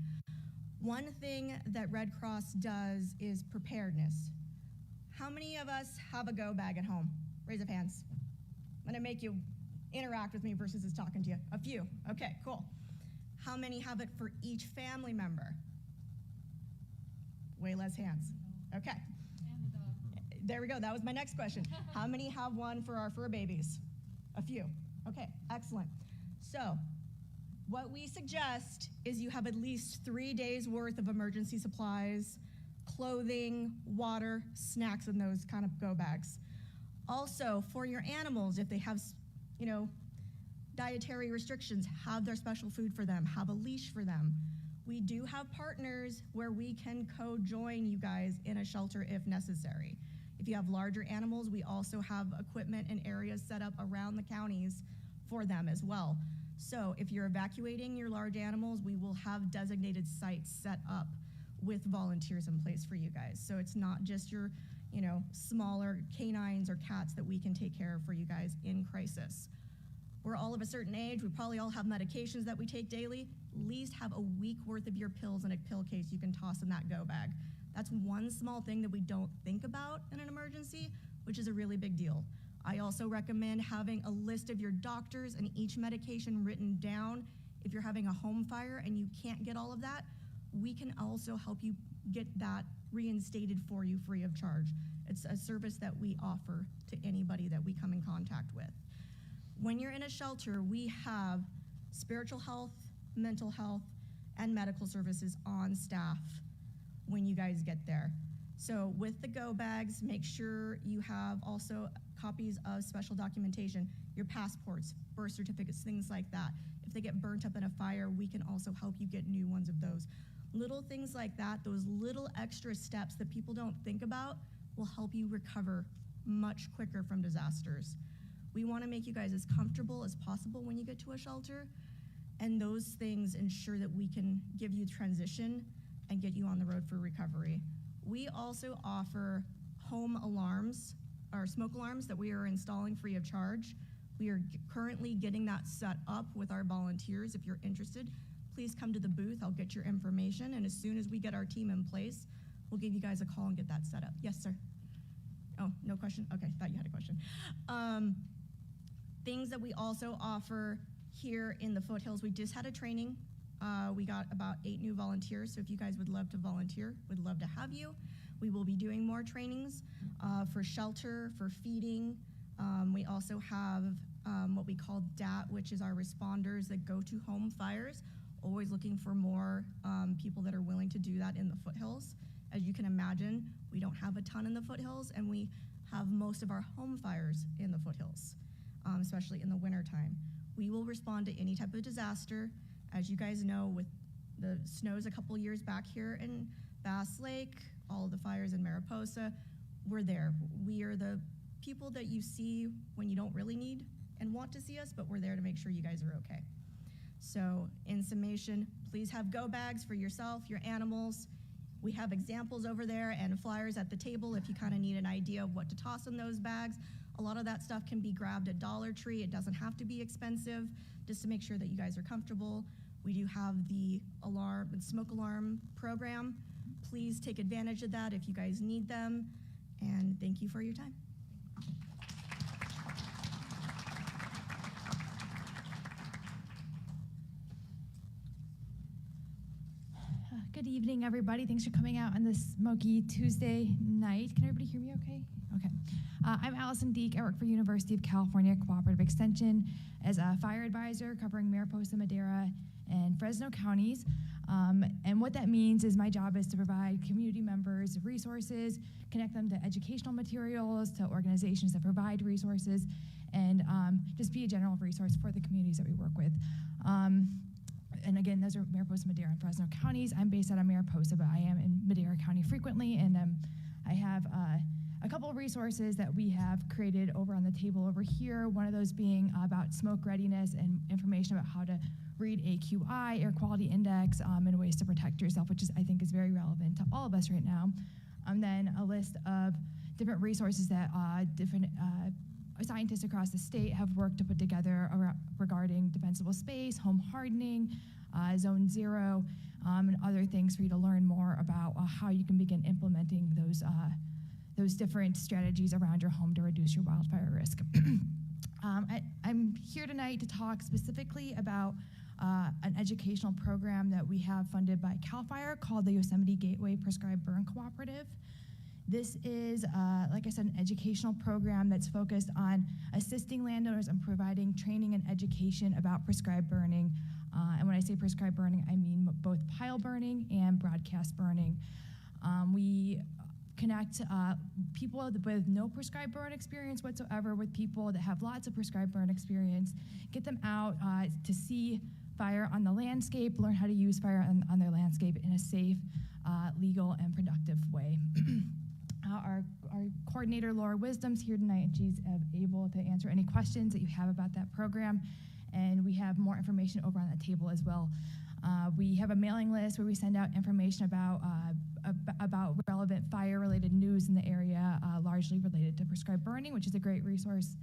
One thing that Red Cross does is preparedness. How many of us have a go bag at home? Raise of hands. I'm gonna make you interact with me versus just talking to you. A few, okay, cool. How many have it for each family member? Way less hands, okay. There we go, that was my next question. How many have one for our fur babies? A few. Okay, excellent. So, what we suggest is you have at least 3 days worth of emergency supplies, clothing, water, snacks in those kind of go bags. Also, for your animals, if they have, dietary restrictions, have their special food for them, have a leash for them. We do have partners where we can co-join you guys in a shelter if necessary. If you have larger animals, we also have equipment and areas set up around the counties for them as well. So if you're evacuating your large animals, we will have designated sites set up with volunteers in place for you guys. So it's not just your, smaller canines or cats that we can take care of for you guys in crisis. We're all of a certain age. We probably all have medications that we take daily. At least have a week worth of your pills in a pill case you can toss in that go bag. That's one small thing that we don't think about in an emergency, which is a really big deal. I also recommend having a list of your doctors and each medication written down. If you're having a home fire and you can't get all of that, we can also help you get that reinstated for you free of charge. It's a service that we offer to anybody that we come in contact with. When you're in a shelter, we have spiritual health, mental health, and medical services on staff when you guys get there. So with the go bags, make sure you have also copies of special documentation, your passports, birth certificates, things like that. If they get burnt up in a fire, we can also help you get new ones of those. Little things like that, those little extra steps that people don't think about will help you recover much quicker from disasters. We want to make you guys as comfortable as possible when you get to a shelter, and those things ensure that we can give you transition and get you on the road for recovery. We also offer home alarms, or smoke alarms, that we are installing free of charge. We are currently getting that set up with our volunteers. If you're interested, please come to the booth. I'll get your information, and as soon as we get our team in place, we'll give you guys a call and get that set up. Yes, sir? Oh, no question? Okay, thought you had a question. Things that we also offer here in the foothills, we just had a training. We got about 8 new volunteers, so if you guys would love to volunteer, we'd love to have you. We will be doing more trainings for shelter, for feeding. We also have what we call DAT, which is our responders that go to home fires always looking for more people that are willing to do that in the foothills. As you can imagine, we don't have a ton in the foothills, and we have most of our home fires in the foothills, especially in the wintertime. We will respond to any type of disaster. As you guys know, with the snows a couple years back here in Bass Lake, all of the fires in Mariposa, we're there. We are the people that you see when you don't really need and want to see us, but we're there to make sure you guys are okay. So in summation, please have go bags for yourself, your animals. We have examples over there and flyers at the table if you kind of need an idea of what to toss in those bags. A lot of that stuff can be grabbed at Dollar Tree. It doesn't have to be expensive, just to make sure that you guys are comfortable. We do have the smoke alarm program. Please take advantage of that if you guys need them. And thank you for your time. Good evening, everybody. Thanks for coming out on this smoky Tuesday night. Can everybody hear me okay? Okay. I'm Allison Deek. I work for University of California Cooperative Extension as a fire advisor covering Mariposa, Madera, and Fresno counties. And what that means is my job is to provide community members resources, connect them to educational materials, to organizations that provide resources, and just be a general resource for the communities that we work with. And again, those are Mariposa, Madera, and Fresno counties. I'm based out of Mariposa, but I am in Madera County frequently, and I have a couple of resources that we have created over on the table over here, one of those being about smoke readiness and information about how to read AQI, air quality index, and ways to protect yourself, which I think is very relevant to all of us right now. And then a list of different resources that different scientists across the state have worked to put together regarding defensible space, home hardening, zone 0, and other things for you to learn more about how you can begin implementing those different strategies around your home to reduce your wildfire risk. I'm here tonight to talk specifically about an educational program that we have funded by CAL FIRE called the Yosemite Gateway Prescribed Burn Cooperative. This is, like I said, an educational program that's focused on assisting landowners and providing training and education about prescribed burning. And when I say prescribed burning, I mean both pile burning and broadcast burning. We connect people with no prescribed burn experience whatsoever with people that have lots of prescribed burn experience, get them out to see fire on the landscape, learn how to use fire on their landscape in a safe, legal, and productive way. Our coordinator, Laura Wisdom's here tonight, and she's able to answer any questions that you have about that program. And we have more information over on the table as well. We have a mailing list where we send out information about relevant fire-related news in the area, largely related to prescribed burning, which is a great resource.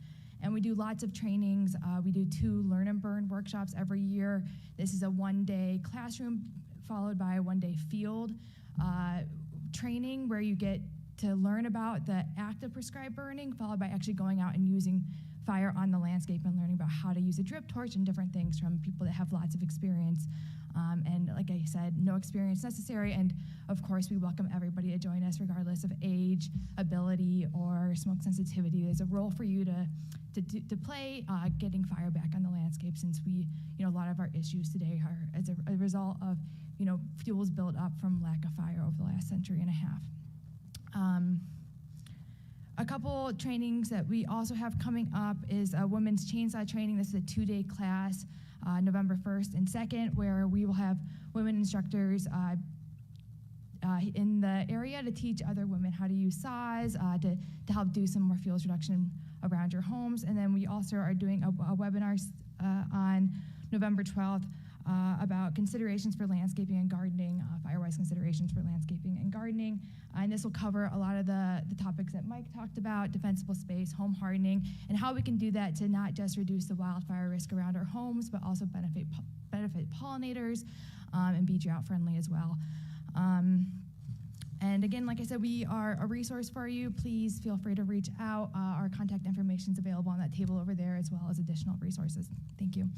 And we do lots of trainings. We do 2 Learn and Burn workshops every year. This is a 1-day classroom followed by a 1-day field training where you get to learn about the act of prescribed burning, followed by actually going out and using fire on the landscape and learning about how to use a drip torch and different things from people that have lots of experience. And like I said, no experience necessary. And of course, we welcome everybody to join us regardless of age, ability, or smoke sensitivity. There's a role for you to play getting fire back on the landscape, since a lot of our issues today are as a result of, fuels built up from lack of fire over the last century and a half. A couple trainings that we also have coming up is a women's chainsaw training. This is a 2-day class, November 1st and 2nd, where we will have women instructors in the area to teach other women how to use saws, to help do some more fuels reduction around your homes. And then we also are doing a webinar on November 12th about considerations for landscaping and gardening, fire-wise considerations for landscaping and gardening. And this will cover a lot of the topics that Mike talked about, defensible space, home hardening, and how we can do that to not just reduce the wildfire risk around our homes, but also benefit pollinators and be drought friendly as well. And again, like I said, we are a resource for you. Please feel free to reach out. Our contact information is available on that table over there, as well as additional resources. Thank you.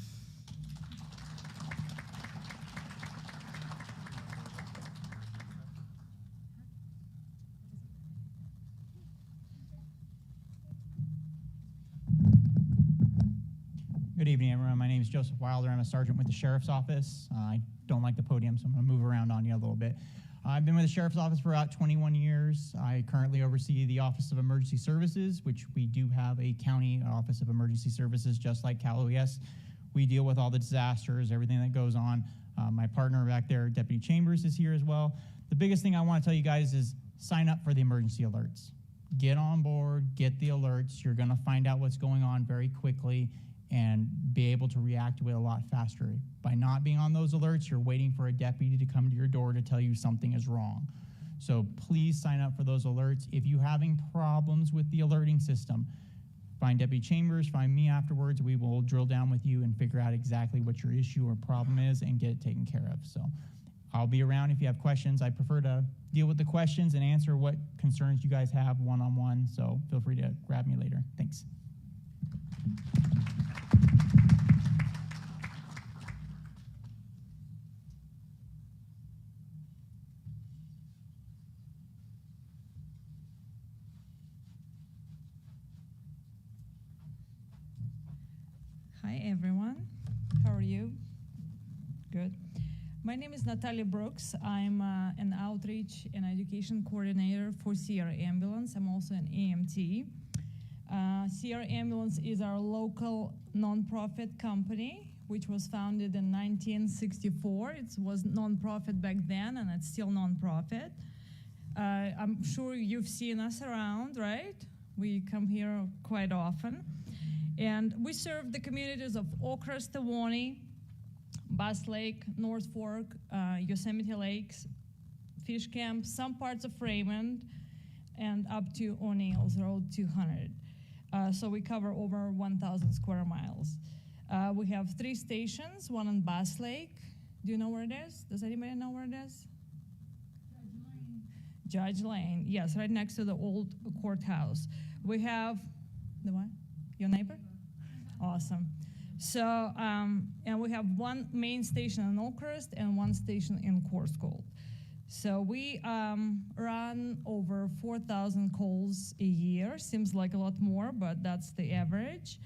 Good evening, everyone. My name is Joseph Wilder. I'm a sergeant with the Sheriff's Office. I don't like the podium, so I'm going to move around on you a little bit. I've been with the Sheriff's Office for about 21 years. I currently oversee the Office of Emergency Services, which we do have a county Office of Emergency Services, just like Cal OES. We deal with all the disasters, everything that goes on. My partner back there, Deputy Chambers, is here as well. The biggest thing I want to tell you guys is sign up for the emergency alerts. Get on board, get the alerts. You're going to find out what's going on very quickly and be able to react to it a lot faster. By not being on those alerts, you're waiting for a deputy to come to your door to tell you something is wrong. So please sign up for those alerts. If you're having problems with the alerting system, find Deputy Chambers, find me afterwards. We will drill down with you and figure out exactly what your issue or problem is and get it taken care of. So I'll be around if you have questions. I prefer to deal with the questions and answer what concerns you guys have one-on-one, so feel free to grab me later. Thanks. Hi, everyone. How are you? Good. My name is Natalia Brooks. I'm an outreach and education coordinator for Sierra Ambulance. I'm also an EMT. Sierra Ambulance is our local nonprofit company, which was founded in 1964. It was nonprofit back then, and it's still nonprofit. I'm sure you've seen us around, right? We come here quite often. And we serve the communities of Oakhurst, Tawanny, Bass Lake, North Fork, Yosemite Lakes, Fish Camp, some parts of Raymond, and up to O'Neill's Road 200. So we cover over 1,000 square miles. We have 3 stations, one in Bass Lake. Do you know where it is? Does anybody know where it is? Judge Lane, yes, right next to the old courthouse. We have, the what? Your neighbor? Awesome. So, and we have 1 main station in Oakhurst and 1 station in Corscold. So we run over 4,000 calls a year. Seems like a lot more, but that's the average.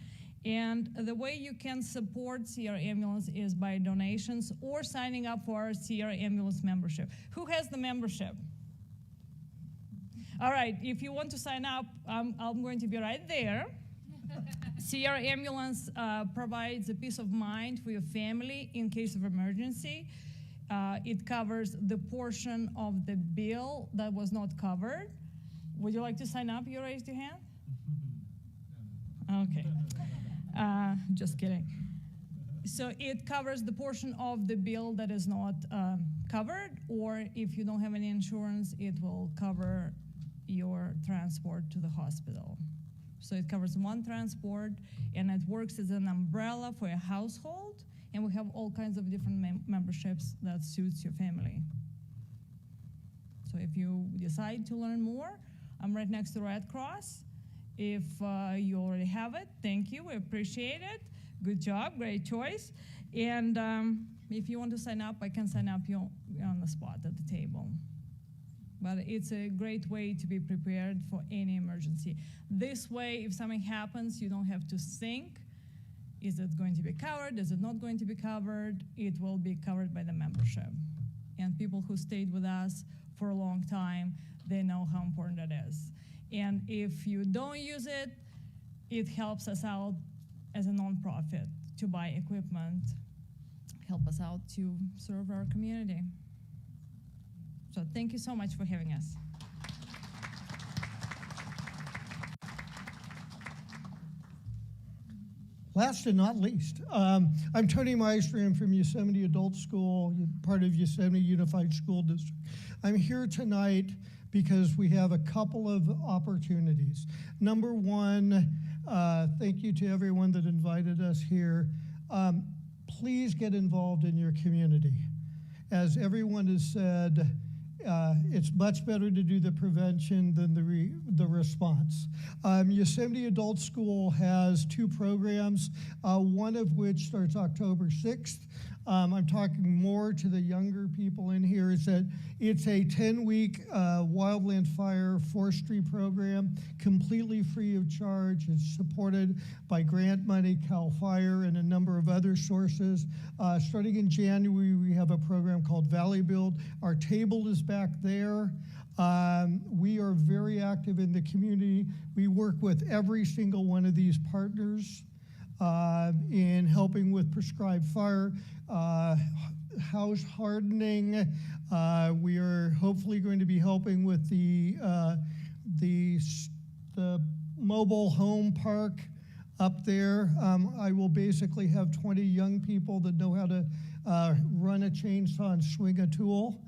And the way you can support Sierra Ambulance is by donations or signing up for our Sierra Ambulance membership. Who has the membership? All right, if you want to sign up, I'm going to be right there. Sierra Ambulance provides a peace of mind for your family in case of emergency. It covers the portion of the bill that was not covered. Would you like to sign up? You raised your hand? Okay. Just kidding. So it covers the portion of the bill that is not covered, or if you don't have any insurance, it will cover your transport to the hospital. So it covers 1 transport, and it works as an umbrella for a household, and we have all kinds of different memberships that suits your family. So if you decide to learn more, I'm right next to Red Cross. If you already have it, thank you, we appreciate it. Good job, great choice. And if you want to sign up, I can sign up you on the spot at the table. But it's a great way to be prepared for any emergency. This way, if something happens, you don't have to think, is it going to be covered, is it not going to be covered? It will be covered by the membership. And people who stayed with us for a long time, they know how important that is. And if you don't use it, it helps us out as a nonprofit to buy equipment, help us out to serve our community. So thank you so much for having us. Last and not least, I'm Tony Maestri from Yosemite Adult School, part of Yosemite Unified School District. I'm here tonight because we have a couple of opportunities. Number one, thank you to everyone that invited us here. Please get involved in your community. As everyone has said, it's much better to do the prevention than the response. Yosemite Adult School has 2 programs, one of which starts October 6th. I'm talking more to the younger people in here, is that it's a 10-week wildland fire forestry program, completely free of charge. It's supported by grant money, CAL FIRE, and a number of other sources. Starting in January, we have a program called Valley Build. Our table is back there. We are very active in the community. We work with every single one of these partners in helping with prescribed fire, house hardening. We are hopefully going to be helping with the mobile home park up there. I will basically have 20 young people that know how to run a chainsaw and swing a tool.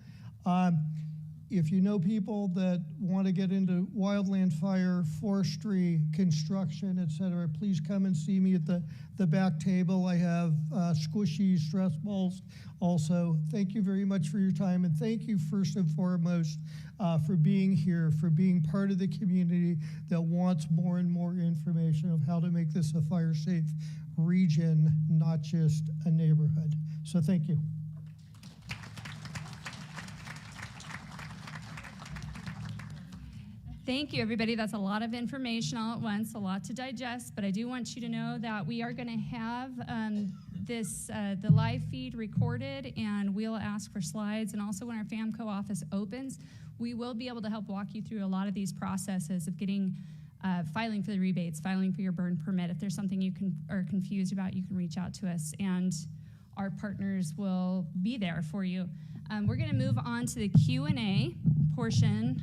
If you know people that want to get into wildland fire, forestry, construction, et cetera, please come and see me at the back table. I have squishy stress balls also. Thank you very much for your time, and thank you first and foremost for being here, for being part of the community that wants more and more information of how to make this a fire-safe region, not just a neighborhood. So thank you. Thank you, everybody. That's a lot of information all at once, a lot to digest, but I do want you to know that we are going to have the live feed recorded, and we'll ask for slides. And also when our FAMCO office opens, we will be able to help walk you through a lot of these processes of getting filing for the rebates, filing for your burn permit. If there's something you are confused about, you can reach out to us, and our partners will be there for you. We're going to move on to the Q&A portion.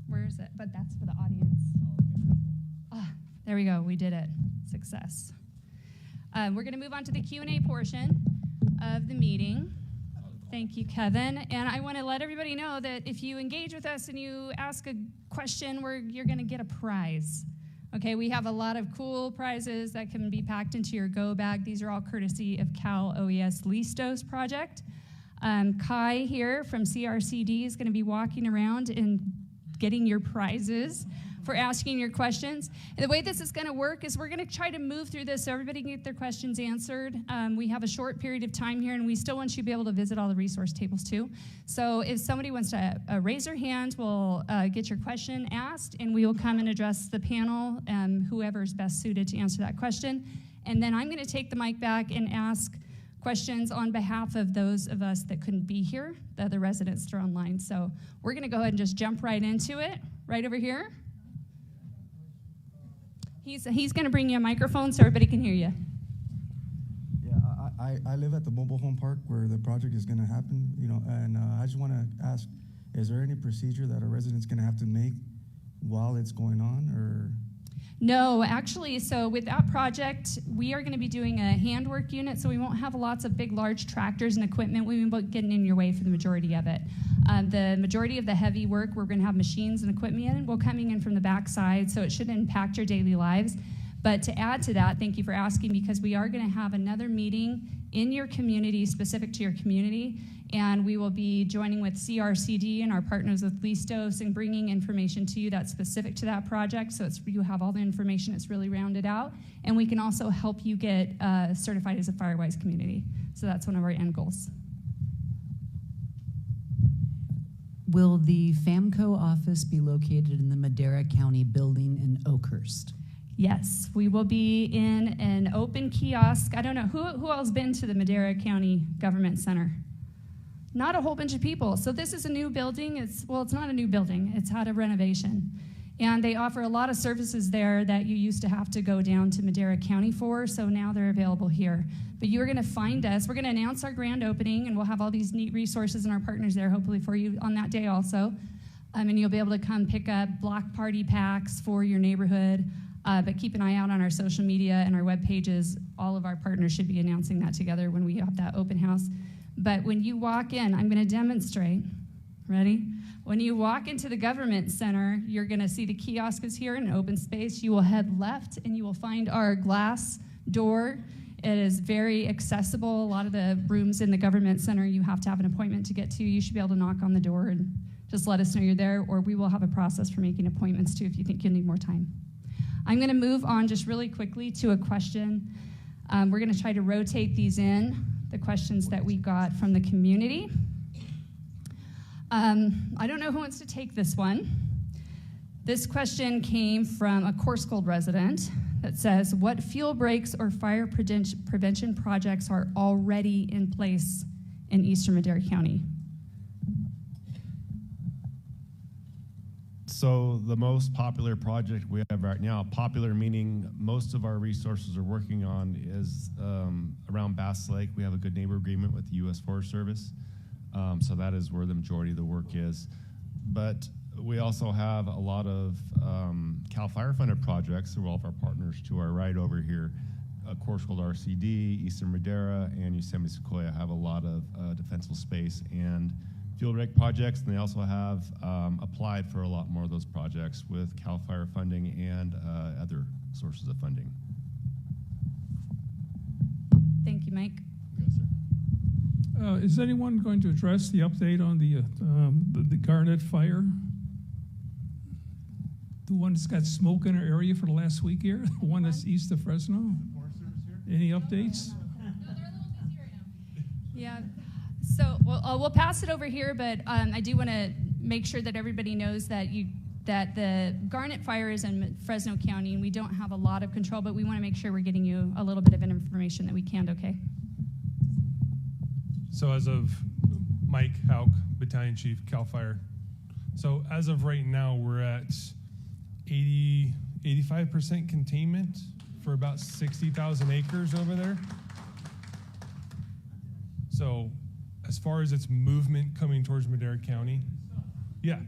Where is it? But that's for the audience. Ah, there we go. We did it. Success. We're going to move on to the Q&A portion of the meeting. Thank you, Kevin. And I want to let everybody know that if you engage with us and you ask a question, you're going to get a prize. Okay, we have a lot of cool prizes that can be packed into your go bag. These are all courtesy of Cal OES Listos project. Kai here from CRCD is going to be walking around and getting your prizes for asking your questions. And the way this is going to work is we're going to try to move through this so everybody can get their questions answered. We have a short period of time here, and we still want you to be able to visit all the resource tables too. So if somebody wants to raise their hand, we'll get your question asked, and we will come and address the panel, whoever's best suited to answer that question. And then I'm going to take the mic back and ask questions on behalf of those of us that couldn't be here, the other residents that are online. So we're going to go ahead and just jump right into it, right over here. He's going to bring you a microphone so everybody can hear you. Yeah, I live at the mobile home park where the project is going to happen, and I just want to ask, is there any procedure that a resident's going to have to make while it's going on, or? No, actually, so with that project, we are going to be doing a handwork unit, so we won't have lots of big, large tractors and equipment. We won't be getting in your way for the majority of it. The majority of the heavy work, we're going to have machines and equipment in. We're coming in from the backside, so it shouldn't impact your daily lives. But to add to that, thank you for asking, because we are going to have another meeting in your community, specific to your community, and we will be joining with CRCD and our partners with Listos and bringing information to you that's specific to that project, so you have all the information, it's really rounded out, and we can also help you get certified as a FireWise community. So that's one of our end goals. Will the FAMCO office be located in the Madera County building in Oakhurst? Yes, we will be in an open kiosk. I don't know, who else been to the Madera County Government Center? Not a whole bunch of people. So this is a new building. It's not a new building. It's had a renovation. And they offer a lot of services there that you used to have to go down to Madera County for, so now they're available here. But you're going to find us. We're going to announce our grand opening, and we'll have all these neat resources and our partners there, hopefully, for you on that day also. And you'll be able to come pick up block party packs for your neighborhood. But keep an eye out on our social media and our web pages. All of our partners should be announcing that together when we have that open house. But when you walk in, I'm going to demonstrate. Ready? When you walk into the government center, you're going to see the kiosk is here in an open space. You will head left, and you will find our glass door. It is very accessible. A lot of the rooms in the government center, you have to have an appointment to get to. You should be able to knock on the door and just let us know you're there, or we will have a process for making appointments, too, if you think you'll need more time. I'm going to move on just really quickly to a question. We're going to try to rotate these in, the questions that we got from the community. I don't know who wants to take this one. This question came from a Course Gold resident that says, what fuel breaks or fire prevention projects are already in place in Eastern Madera County? So the most popular project we have right now, popular meaning most of our resources are working on, is around Bass Lake. We have a good neighbor agreement with the U.S. Forest Service. So that is where the majority of the work is. But we also have a lot of CAL FIRE funded projects through all of our partners to our right over here. Course Gold RCD, Eastern Madera, and Yosemite Sequoia have a lot of defensible space and fuel break projects, and they also have applied for a lot more of those projects with CAL FIRE funding and other sources of funding. Thank you, Mike. Is anyone going to address the update on the Garnet fire? The one that's got smoke in our area for the last week here? The one that's east of Fresno? Any updates? Yeah, so we'll pass it over here, but I do want to make sure that everybody knows that the Garnet fire is in Fresno County, and we don't have a lot of control, but we want to make sure we're getting you a little bit of information that we can, okay? So as of Mike Hauk, Battalion Chief, CAL FIRE. So as of right now, we're at 85% containment for about 60,000 acres over there. So as far as its movement coming towards Madera County, yeah.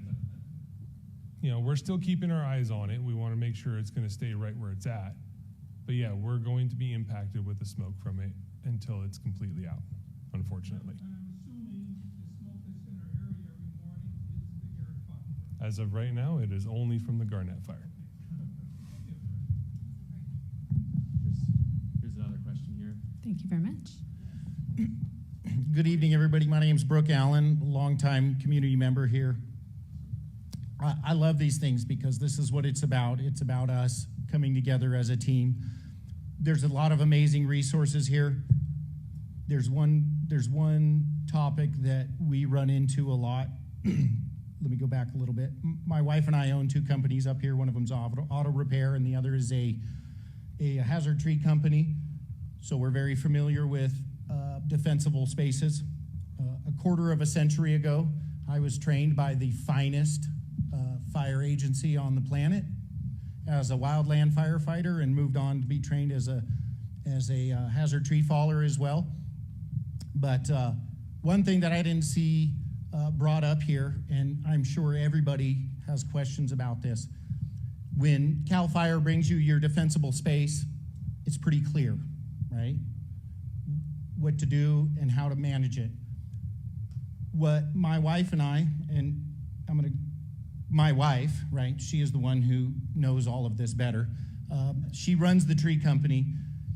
You know, we're still keeping our eyes on it. We want to make sure it's going to stay right where it's at. But yeah, we're going to be impacted with the smoke from it until it's completely out, unfortunately. As of right now, it is only from the Garnet fire. Here's another question here. Thank you very much. Good evening, everybody. My name is Brooke Allen, longtime community member here. I love these things because this is what it's about. It's about us coming together as a team. There's a lot of amazing resources here. There's one topic that we run into a lot. Let me go back a little bit. My wife and I own two companies up here. One of them's auto repair, and the other is a hazard tree company. So we're very familiar with defensible spaces. A quarter of a century ago, I was trained by the finest fire agency on the planet as a wildland firefighter, and moved on to be trained as a hazard tree faller as well. But one thing that I didn't see brought up here, and I'm sure everybody has questions about this, when CAL FIRE brings you your defensible space, it's pretty clear, right? What to do and how to manage it. What my wife and I, and my wife, right, she is the one who knows all of this better. She runs the tree company,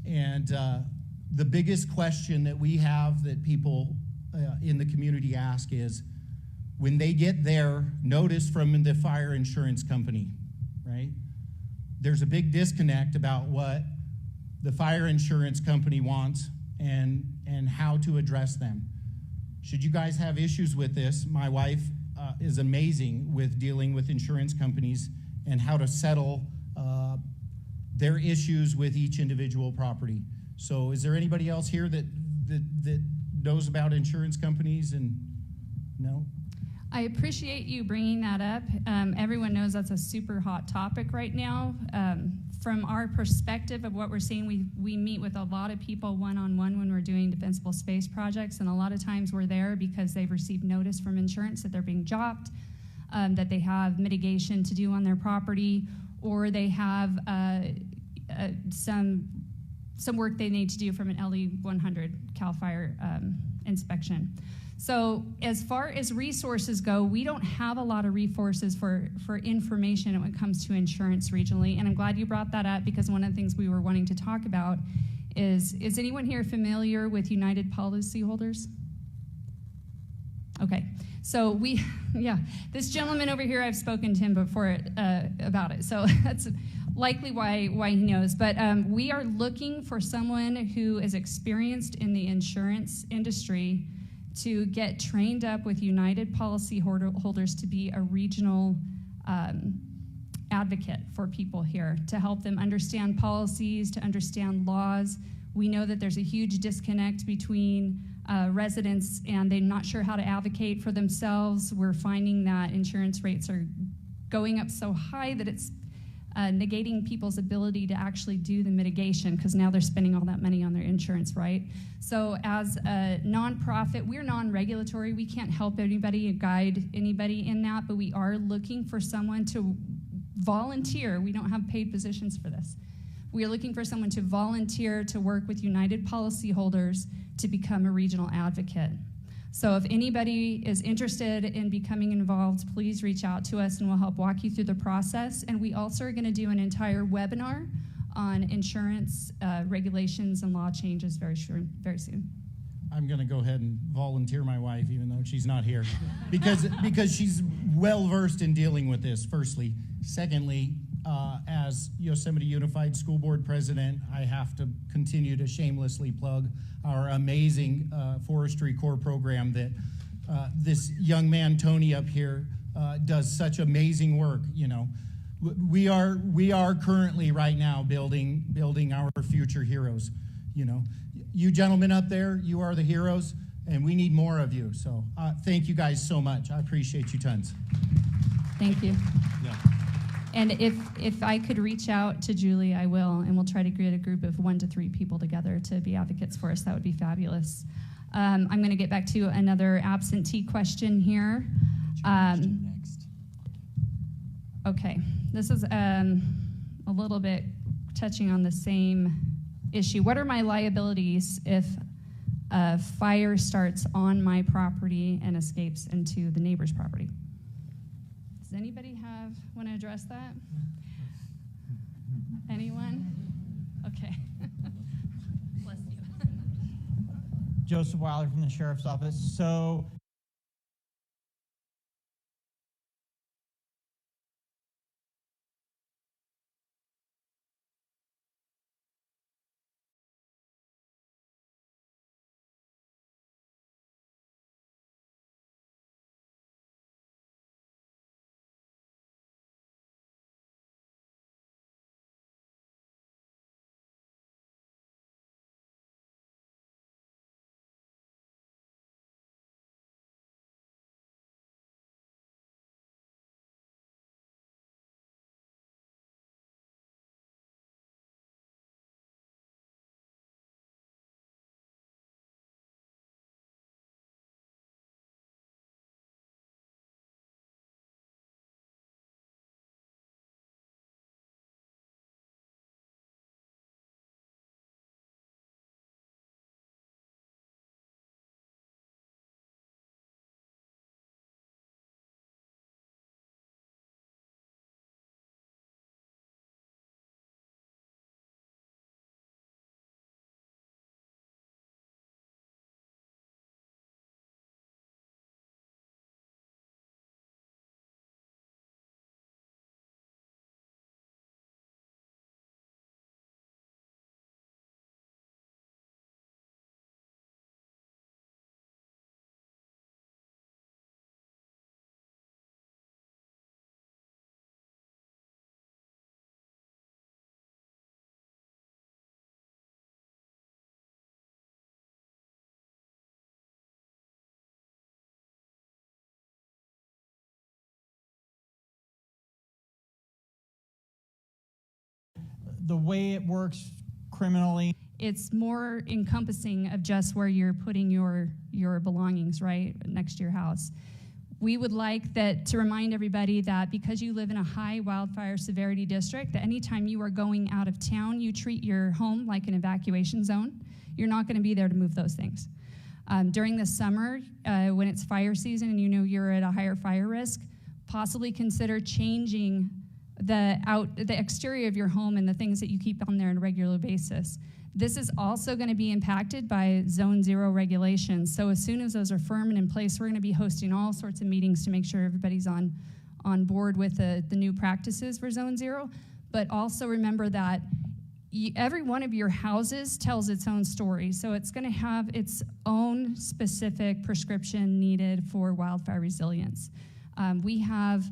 and the biggest question that we have that people in the community ask is, when they get their notice from the fire insurance company, right, there's a big disconnect about what the fire insurance company wants and how to address them. Should you guys have issues with this, my wife is amazing with dealing with insurance companies and how to settle their issues with each individual property. So is there anybody else here that knows about insurance companies? And no? I appreciate you bringing that up. Everyone knows that's a super hot topic right now. From our perspective of what we're seeing, we meet with a lot of people one-on-one when we're doing defensible space projects, and a lot of times we're there because they've received notice from insurance that they're being jopped, that they have mitigation to do on their property, or they have some work they need to do from an LE 100 CAL FIRE inspection. So as far as resources go, we don't have a lot of resources for information when it comes to insurance regionally, and I'm glad you brought that up because one of the things we were wanting to talk about is anyone here familiar with United Policyholders? Okay, so this gentleman over here, I've spoken to him before about it, so that's likely why he knows. But we are looking for someone who is experienced in the insurance industry to get trained up with United policyholders to be a regional advocate for people here, to help them understand policies, to understand laws. We know that there's a huge disconnect between residents and they're not sure how to advocate for themselves. We're finding that insurance rates are going up so high that it's negating people's ability to actually do the mitigation, because now they're spending all that money on their insurance, right? So as a nonprofit, we're non-regulatory. We can't help anybody and guide anybody in that, but we are looking for someone to volunteer. We don't have paid positions for this. We are looking for someone to volunteer to work with United policyholders to become a regional advocate. So if anybody is interested in becoming involved, please reach out to us and we'll help walk you through the process. And we also are going to do an entire webinar on insurance regulations and law changes very soon. I'm going to go ahead and volunteer my wife, even though she's not here, because she's well versed in dealing with this, firstly. Secondly, as Yosemite Unified School Board President, I have to continue to shamelessly plug our amazing Forestry Corps program that this young man, Tony, up here, does such amazing work. You know, we are currently right now building our future heroes. You know, you gentlemen up there, you are the heroes, and we need more of you. So thank you guys so much. I appreciate you tons. Thank you. Yeah. And if I could reach out to Julie, I will, and we'll try to create a group of 1 to 3 people together to be advocates for us. That would be fabulous. I'm going to get back to another absentee question here. Okay, this is a little bit touching on the same issue. What are my liabilities if a fire starts on my property and escapes into the neighbor's property? Does anybody want to address that? Anyone? Okay. Bless you. Joseph Wilder from the Sheriff's Office. So the way it works criminally, it's more encompassing of just where you're putting your belongings, right, next to your house. We would like that to remind everybody that because you live in a high wildfire severity district, that anytime you are going out of town, you treat your home like an evacuation zone. You're not going to be there to move those things. During the summer, when it's fire season and you know you're at a higher fire risk, possibly consider changing the exterior of your home and the things that you keep on there on a regular basis. This is also going to be impacted by Zone 0 regulations. So as soon as those are firm and in place, we're going to be hosting all sorts of meetings to make sure everybody's on board with the new practices for Zone 0. but also remember that every one of your houses tells its own story. So it's going to have its own specific prescription needed for wildfire resilience. We have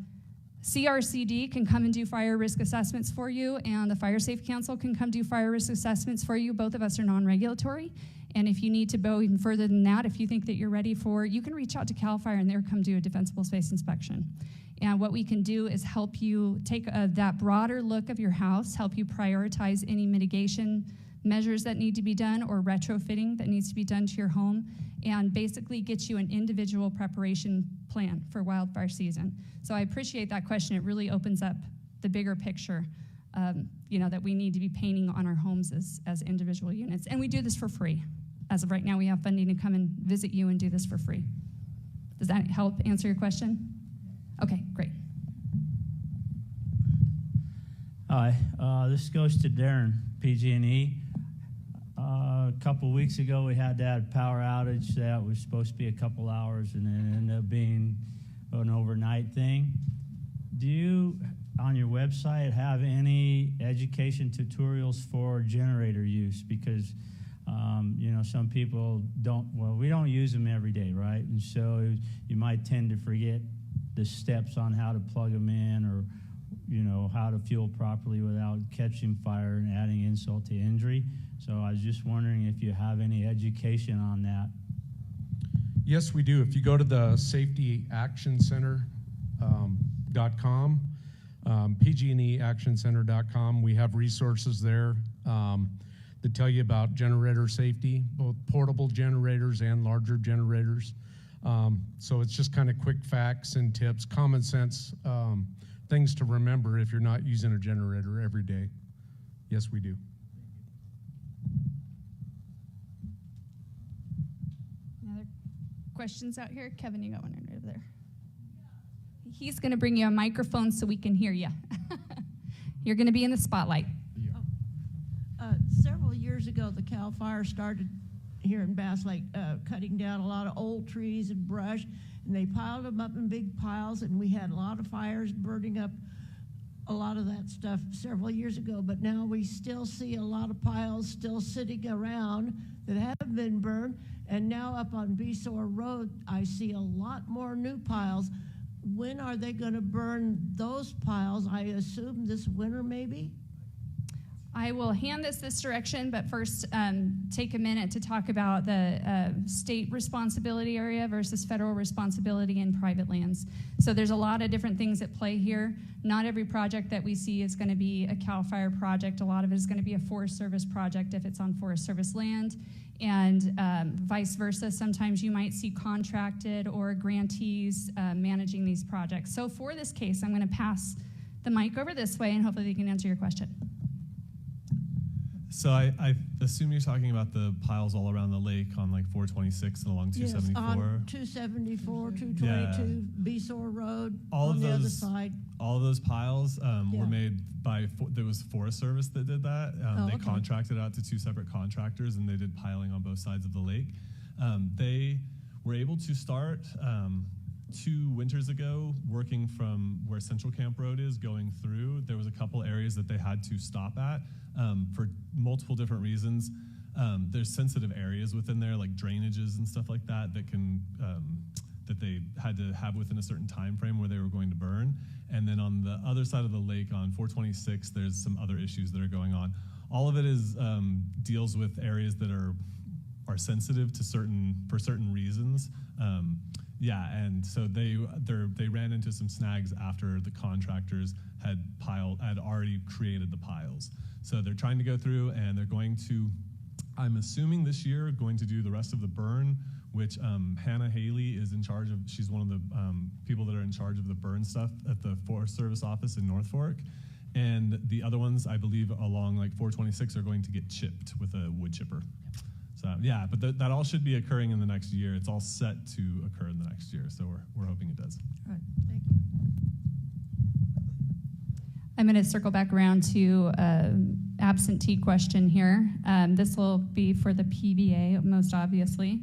CRCD can come and do fire risk assessments for you, and the Fire Safe Council can come do fire risk assessments for you. Both of us are non-regulatory. And if you need to go even further than that, if you think that you're ready for, you can reach out to CAL FIRE and they'll come do a defensible space inspection. And what we can do is help you take that broader look of your house, help you prioritize any mitigation measures that need to be done or retrofitting that needs to be done to your home, and basically get you an individual preparation plan for wildfire season. So I appreciate that question. It really opens up the bigger picture, that we need to be painting on our homes as individual units. And we do this for free. As of right now, we have funding to come and visit you and do this for free. Does that help answer your question? Okay, great. Hi, this goes to Darren, PG&E. A couple weeks ago, we had that power outage that was supposed to be a couple hours, and then it ended up being an overnight thing. Do you, on your website, have any education tutorials for generator use? Because some people we don't use them every day, right? And so you might tend to forget the steps on how to plug them in, or how to fuel properly without catching fire and adding insult to injury. So I was just wondering if you have any education on that. Yes, we do. If you go to the safetyactioncenter.com, pgneactioncenter.com, we have resources there that tell you about generator safety, both portable generators and larger generators. So it's just kind of quick facts and tips, common sense things to remember if you're not using a generator every day. Yes, we do. Any other questions out here? Kevin, you got one right over there. He's going to bring you a microphone so we can hear you. You're going to be in the spotlight. Several years ago, the CAL FIRE started here in Bass Lake cutting down a lot of old trees and brush, and they piled them up in big piles, and we had a lot of fires burning up a lot of that stuff several years ago. But now we still see a lot of piles still sitting around that haven't been burned, and now up on Besore Road, I see a lot more new piles. When are they going to burn those piles? I assume this winter, maybe? I will hand this direction, but first take a minute to talk about the state responsibility area versus federal responsibility in private lands. So there's a lot of different things at play here. Not every project that we see is going to be a CAL FIRE project. A lot of it is going to be a Forest Service project if it's on Forest Service land, and vice versa. Sometimes you might see contracted or grantees managing these projects. So for this case, I'm going to pass the mic over this way, and hopefully they can answer your question. So I assume you're talking about the piles all around the lake on like 426 and along 274. Yes, on 274, 222, Besore Road, all on of the those, other side. All of those piles were made by, there was Forest Service that did that. They contracted out to two separate contractors, and they did piling on both sides of the lake. They were able to start 2 winters ago, working from where Central Camp Road is, going through. There was a couple areas that they had to stop at for multiple different reasons. There's sensitive areas within there, like drainages and stuff like that, that can that they had to have within a certain time frame where they were going to burn. And then on the other side of the lake, on 426, there's some other issues that are going on. All of it is deals with areas that are sensitive to for certain reasons. And so they ran into some snags after the contractors had already created the piles. So they're trying to go through, and they're going to, I'm assuming this year, going to do the rest of the burn, which Hannah Haley is in charge of. She's one of the people that are in charge of the burn stuff at the Forest Service office in North Fork. And the other ones, I believe, along like 426 are going to get chipped with a wood chipper. So but that all should be occurring in the next year. It's all set to occur in the next year, so we're hoping it does. All right, thank you. I'm going to circle back around to absentee question here. This will be for the PBA, most obviously.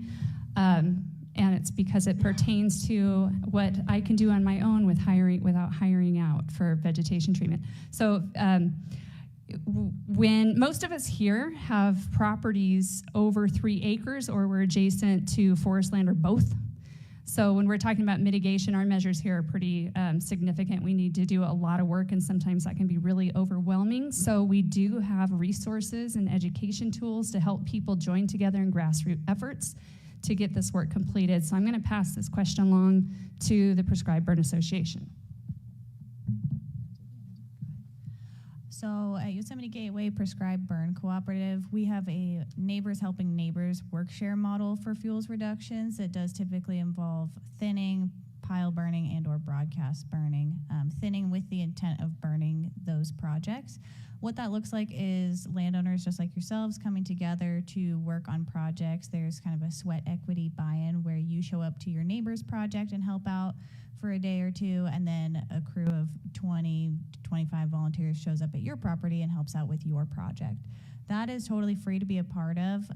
And it's because it pertains to what I can do on my own without hiring out for vegetation treatment. So when most of us here have properties over 3 acres or we're adjacent to forest land or both. So when we're talking about mitigation, our measures here are pretty significant. We need to do a lot of work, and sometimes that can be really overwhelming. So we do have resources and education tools to help people join together in grassroots efforts to get this work completed. So I'm going to pass this question along to the Prescribed Burn Association. So at Yosemite Gateway Prescribed Burn Cooperative, we have a Neighbors Helping Neighbors work share model for fuels reductions that does typically involve thinning, pile burning, and or broadcast burning. Thinning with the intent of burning those projects. What that looks like is landowners just like yourselves coming together to work on projects. There's kind of a sweat equity buy-in where you show up to your neighbor's project and help out for a day or two, and then a crew of 20 to 25 volunteers shows up at your property and helps out with your project. That is totally free to be a part of,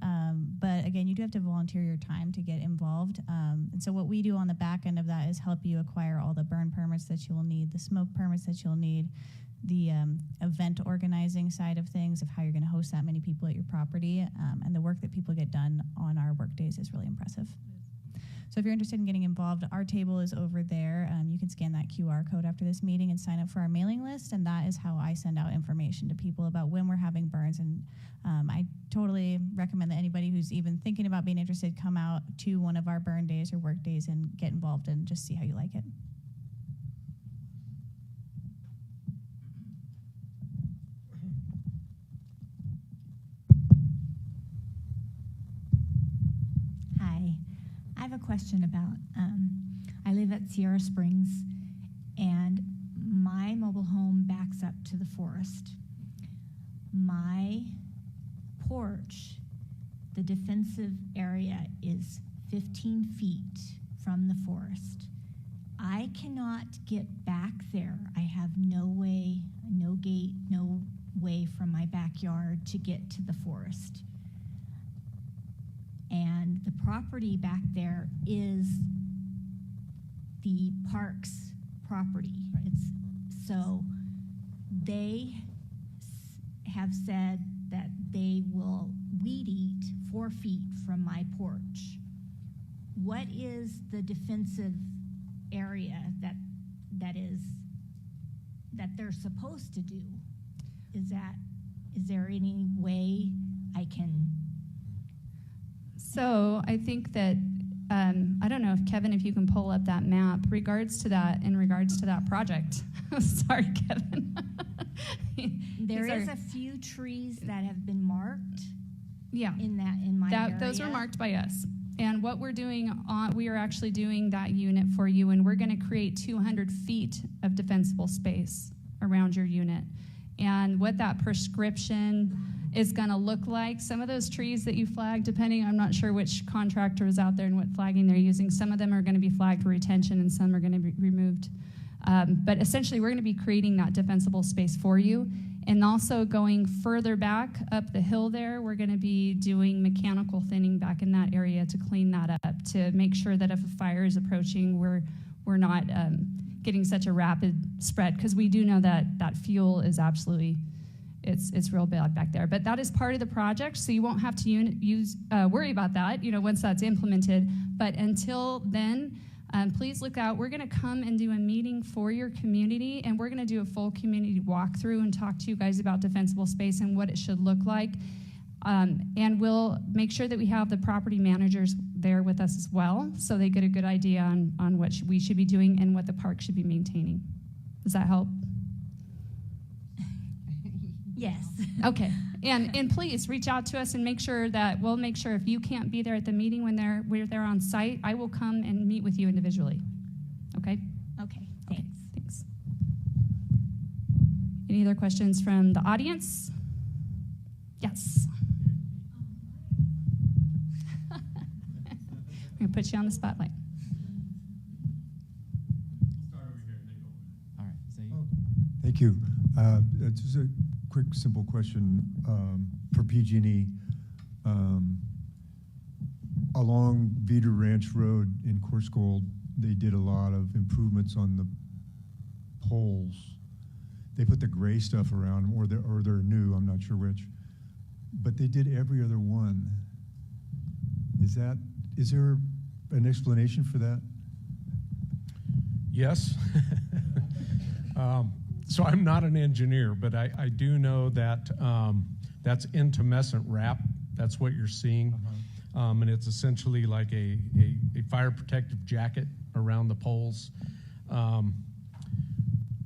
but again, you do have to volunteer your time to get involved. And so what we do on the back end of that is help you acquire all the burn permits that you'll need, the smoke permits that you'll need, the event organizing side of things, of how you're going to host that many people at your property, and the work that people get done on our work days is really impressive. So if you're interested in getting involved, our table is over there. You can scan that QR code after this meeting and sign up for our mailing list, and that is how I send out information to people about when we're having burns. And I totally recommend that anybody who's even thinking about being interested come out to one of our burn days or work days and get involved and just see how you like it. Hi, I have a question about, I live at Sierra Springs, and my mobile home backs up to the forest. My porch, the defensive area is 15 feet from the forest. I cannot get back there. I have no way, no gate, no way from my backyard to get to the forest. And the property back there is the park's property. So they have said that they will weed eat 4 feet from my porch. What is the defensive area that they're supposed to do? Is there any way I can? So I think that, I don't know if Kevin, if you can pull up that map in regards to that project. Sorry, Kevin. There is a few trees that have been marked. Yeah. In my area. Those were marked by us. And what we're doing, we are actually doing that unit for you, and we're going to create 200 feet of defensible space around your unit. And what that prescription is going to look like, some of those trees that you flagged, depending, I'm not sure which contractor is out there and what flagging they're using. Some of them are going to be flagged for retention and some are going to be removed. But essentially, we're going to be creating that defensible space for you. And also going further back up the hill there, we're going to be doing mechanical thinning back in that area to clean that up, to make sure that if a fire is approaching, we're not getting such a rapid spread, because we do know that that fuel is absolutely, it's real bad back there. But that is part of the project, so you won't have to worry about that, once that's implemented. But until then, please look out. We're going to come and do a meeting for your community, and we're going to do a full community walkthrough and talk to you guys about defensible space and what it should look like. And we'll make sure that we have the property managers there with us as well, so they get a good idea on what we should be doing and what the park should be maintaining. Does that help? Yes. Okay. And please reach out to us and we'll make sure if you can't be there at the meeting when we're there on site, I will come and meet with you individually. Okay? Okay, thanks. Thanks. Any other questions from the audience? Yes. I'm going to put you on the spotlight. All right. Thank you. Just a quick, simple question for PG&E. along Vita Ranch Road in Coarse Gold, they did a lot of improvements on the poles. They put the gray stuff around them, or they're new, I'm not sure which. But they did every other one. Is there an explanation for that? Yes. So I'm not an engineer, but I do know that that's intumescent wrap. That's what you're seeing. And it's essentially like a fire protective jacket around the poles.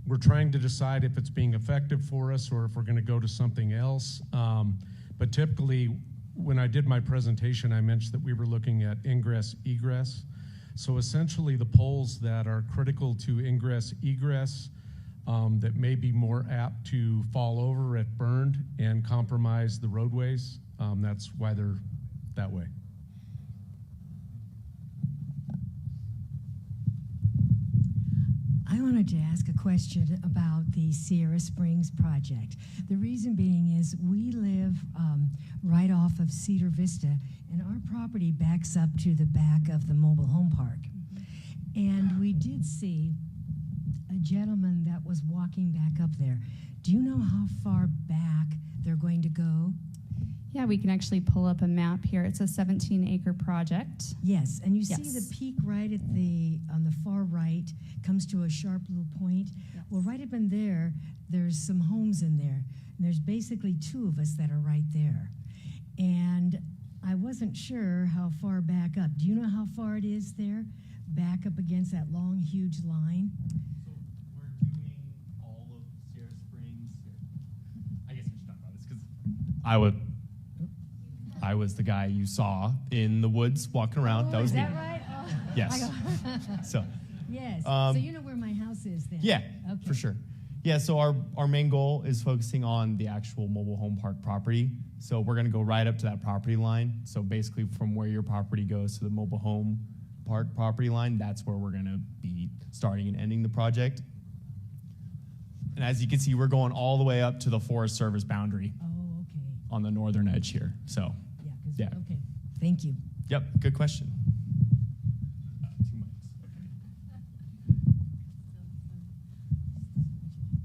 We're trying to decide if it's being effective for us or if we're going to go to something else. But typically, when I did my presentation, I mentioned that we were looking at ingress, egress. So essentially, the poles that are critical to ingress, egress, that may be more apt to fall over if burned and compromise the roadways. That's why they're that way. I wanted to ask a question about the Sierra Springs project. The reason being is we live right off of Cedar Vista, and our property backs up to the back of the mobile home park. And we did see a gentleman that was walking back up there. Do you know how far back they're going to go? Yeah, we can actually pull up a map here. It's a 17-acre project. Yes, and you see Yes. the peak right at on the far right comes to a sharp little point. Yes. Well, right up in there, there's some homes in there. And there's basically two of us that are right there. And I wasn't sure how far back up. Do you know how far it is there? Back up against that long, huge line? So we're doing all of Sierra Springs. I guess I should talk about this because I was the guy you saw in the woods walking around. That was is me. that right? Oh, Yes. So. Yes. So you know where my house is then? Yeah, Okay. for sure. Yeah, so our main goal is focusing on the actual mobile home park property. So we're going to go right up to that property line. So basically from where your property goes to the mobile home park property line, that's where we're going to be starting and ending the project. And as you can see, we're going all the way up to the Forest Service boundary. Oh, okay. On the northern edge here. So, yeah. Okay. Thank you. Yep, good question.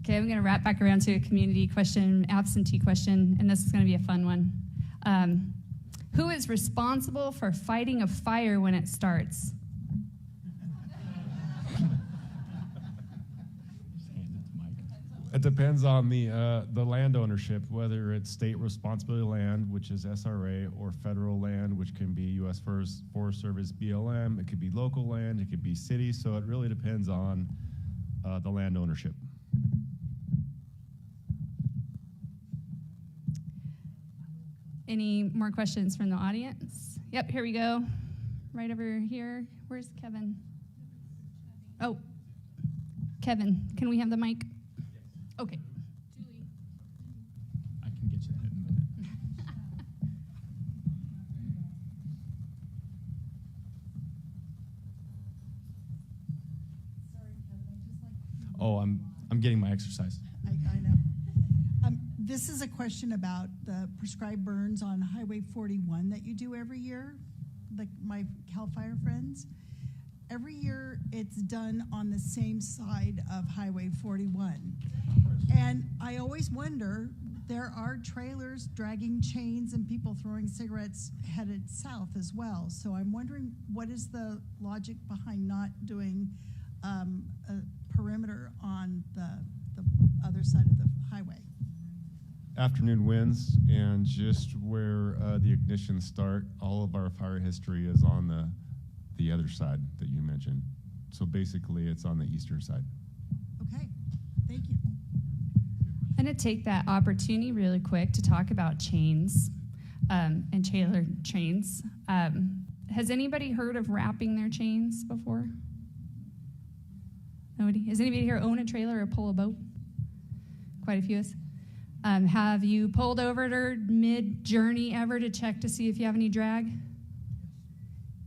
Okay, I'm going to wrap back around to a community question, absentee question, and this is going to be a fun one. Who is responsible for fighting a fire when it starts? It depends on the land ownership, whether it's state responsibility land, which is SRA, or federal land, which can be U.S. Forest Service BLM. It could be local land. It could be city. So it really depends on the land ownership. Any more questions from the audience? Yep, here we go. Right over here. Where's Kevin? Oh, Kevin, can we have the mic? Okay. I can get you that in a minute. Oh, I'm getting my exercise. I know. This is a question about the prescribed burns on Highway 41 that you do every year, like my CAL FIRE friends. Every year it's done on the same side of Highway 41. And I always wonder, there are trailers dragging chains and people throwing cigarettes headed south as well. So I'm wondering, what is the logic behind not doing a perimeter on the other side of the highway? Afternoon winds and just where the ignitions start, all of our fire history is on the other side that you mentioned. So basically it's on the eastern side. Okay, thank you. I'm going to take that opportunity really quick to talk about chains and trailer chains. Has anybody heard of wrapping their chains before? Nobody? Has anybody here own a trailer or pull a boat? Quite a few of us. Have you pulled over to mid-journey ever to check to see if you have any drag?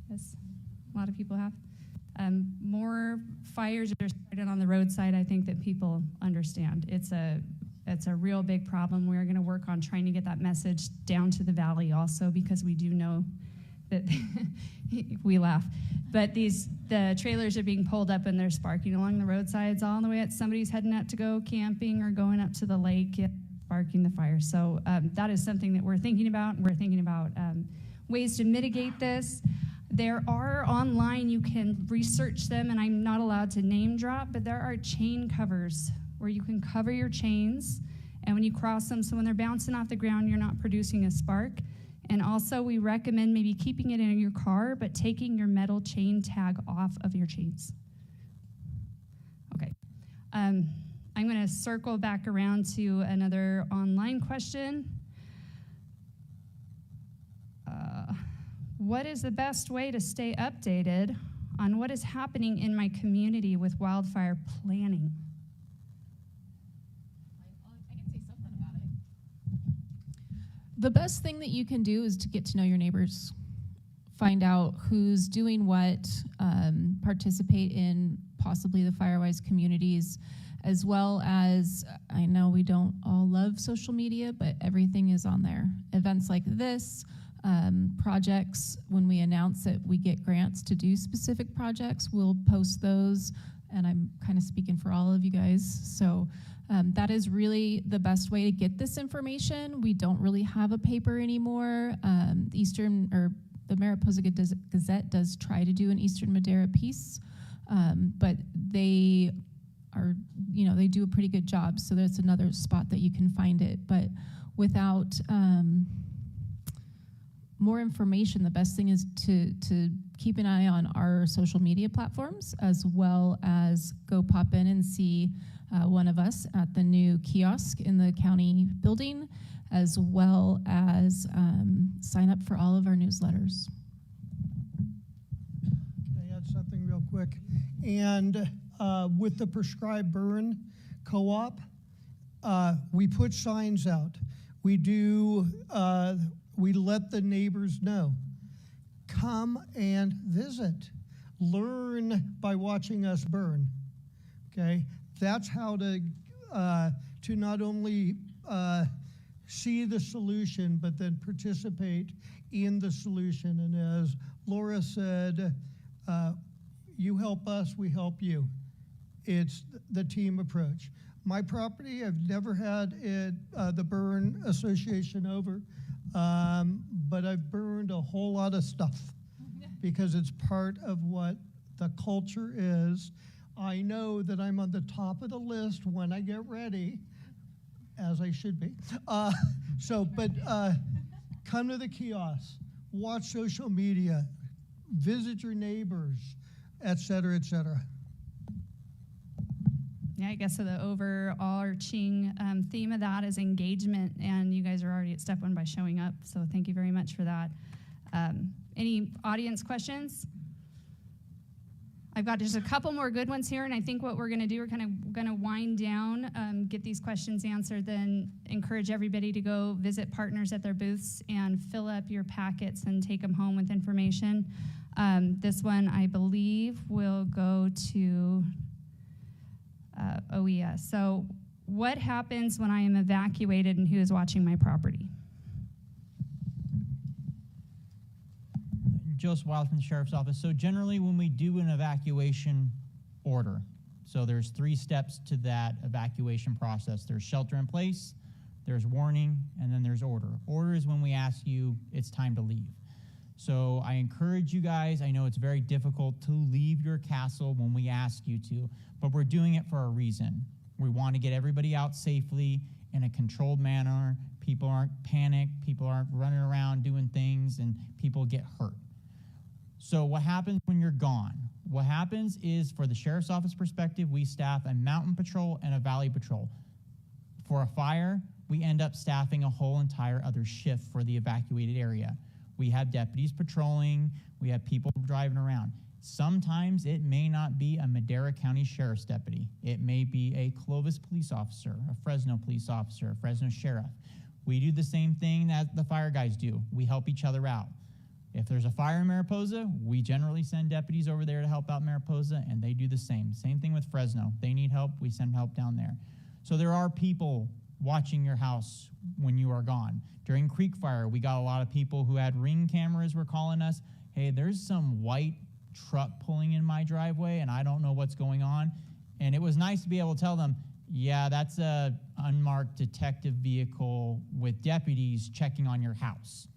Yes, a lot of people have. More fires are started on the roadside, I think, that people understand. It's a real big problem. We're going to work on trying to get that message down to the valley also, because we do know that we laugh. But the trailers are being pulled up and they're sparking along the roadsides all the way out. Somebody's heading out to go camping or going up to the lake, sparking the fire. So that is something that we're thinking about. We're thinking about ways to mitigate this. There are online, you can research them, and I'm not allowed to name drop, but there are chain covers where you can cover your chains, and when you cross them, so when they're bouncing off the ground, you're not producing a spark. And also, we recommend maybe keeping it in your car, but taking your metal chain tag off of your chains. Okay. I'm going to circle back around to another online question. What is the best way to stay updated on what is happening in my community with wildfire planning? I can say something about it. The best thing that you can do is to get to know your neighbors. Find out who's doing what, participate in possibly the Firewise communities, as well as, I know we don't all love social media, but everything is on there. Events like this, projects, when we announce that we get grants to do specific projects, we'll post those, and I'm kind of speaking for all of you guys. So that is really the best way to get this information. We don't really have a paper anymore. The Mariposa Gazette does try to do an Eastern Madera piece, but they are, they do a pretty good job. So that's another spot that you can find it. But without more information, the best thing is to keep an eye on our social media platforms, as well as go pop in and see one of us at the new kiosk in the county building, as well as sign up for all of our newsletters. Can I add something real quick? And with the Prescribed Burn Co-op, we put signs out. We do, we let the neighbors know. Come and visit. Learn by watching us burn, okay? That's how to not only see the solution, but then participate in the solution. And as Laura said, you help us, we help you. It's the team approach. My property, I've never had it, the burn association over, but I've burned a whole lot of stuff because it's part of what the culture is. I know that I'm on the top of the list when I get ready, as I should be. Come to the kiosk, watch social media, visit your neighbors, et cetera, et cetera. Yeah, I guess so the overarching theme of that is engagement, and you guys are already at step one by showing up, so thank you very much for that. Any audience questions? I've got just a couple more good ones here, and I think what we're going to do, we're kind of going to wind down, get these questions answered, then encourage everybody to go visit partners at their booths and fill up your packets and take them home with information. This one, I believe, will go to OES. So what happens when I am evacuated and who is watching my property? Joseph Wild from the Sheriff's Office. So generally when we do an evacuation order, so there's 3 steps to that evacuation process. There's shelter in place, there's warning, and then there's order. Order is when we ask you it's time to leave. So I encourage you guys, I know it's very difficult to leave your castle when we ask you to, but we're doing it for a reason. We want to get everybody out safely in a controlled manner. People aren't panicked, people aren't running around doing things, and people get hurt. So what happens when you're gone? What happens is, for the Sheriff's Office perspective, we staff a mountain patrol and a valley patrol. For a fire, we end up staffing a whole entire other shift for the evacuated area. We have deputies patrolling, we have people driving around. Sometimes it may not be a Madera County Sheriff's deputy. It may be a Clovis police officer, a Fresno police officer, a Fresno sheriff. We do the same thing that the fire guys do. We help each other out. If there's a fire in Mariposa, we generally send deputies over there to help out Mariposa, and they do the same. Same thing with Fresno. They need help, we send help down there. So there are people watching your house when you are gone. During Creek Fire, we got a lot of people who had Ring cameras were calling us, hey, there's some white truck pulling in my driveway and I don't know what's going on. And it was nice to be able to tell them, yeah, that's a unmarked detective vehicle with deputies checking on your house.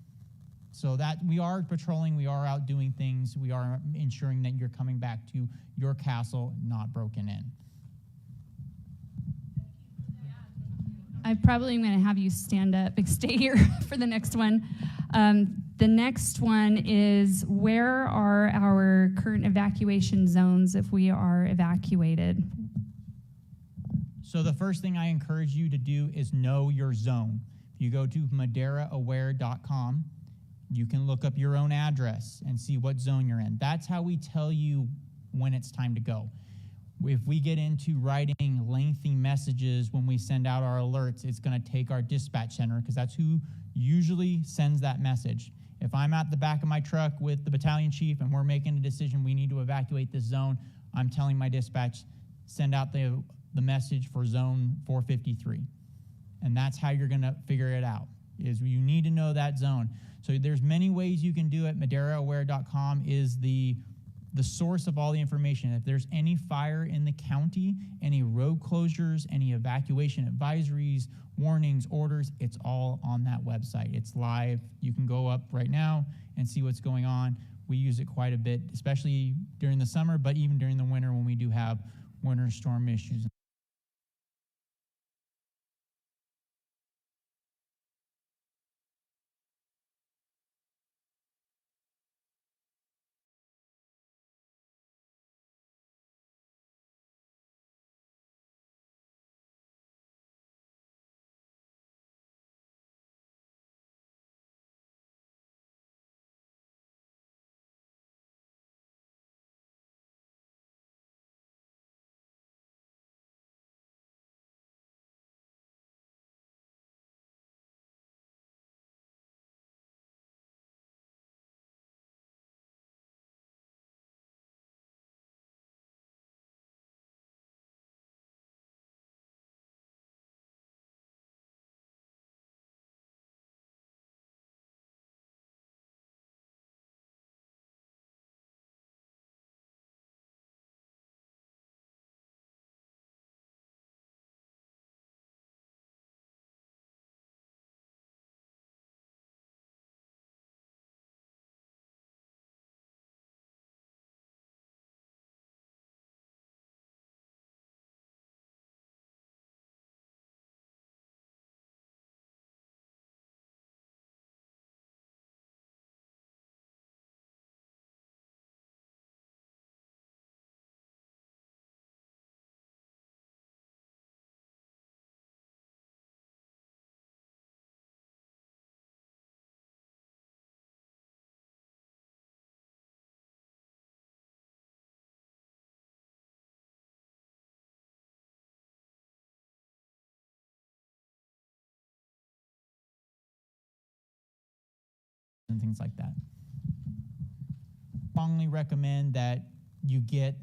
So that we are patrolling, we are out doing things, we are ensuring that you're coming back to your castle not broken in. I probably am going to have you stand up and stay here for the next one. The next one is, where are our current evacuation zones if we are evacuated? So the first thing I encourage you to do is know your zone. If you go to maderaaware.com, you can look up your own address and see what zone you're in. That's how we tell you when it's time to go. If we get into writing lengthy messages when we send out our alerts, it's going to take our dispatch center, because that's who usually sends that message. If I'm at the back of my truck with the battalion chief and we're making a decision we need to evacuate this zone, I'm telling my dispatch, send out the message for zone 453. And that's how you're going to figure it out, is you need to know that zone. So there's many ways you can do it. maderaaware.com is the source of all the information. If there's any fire in the county, any road closures, any evacuation advisories, warnings, orders, it's all on that website. It's live. You can go up right now and see what's going on. We use it quite a bit, especially during the summer, but even during the winter when we do have winter storm issues. And things like that. Strongly recommend that you get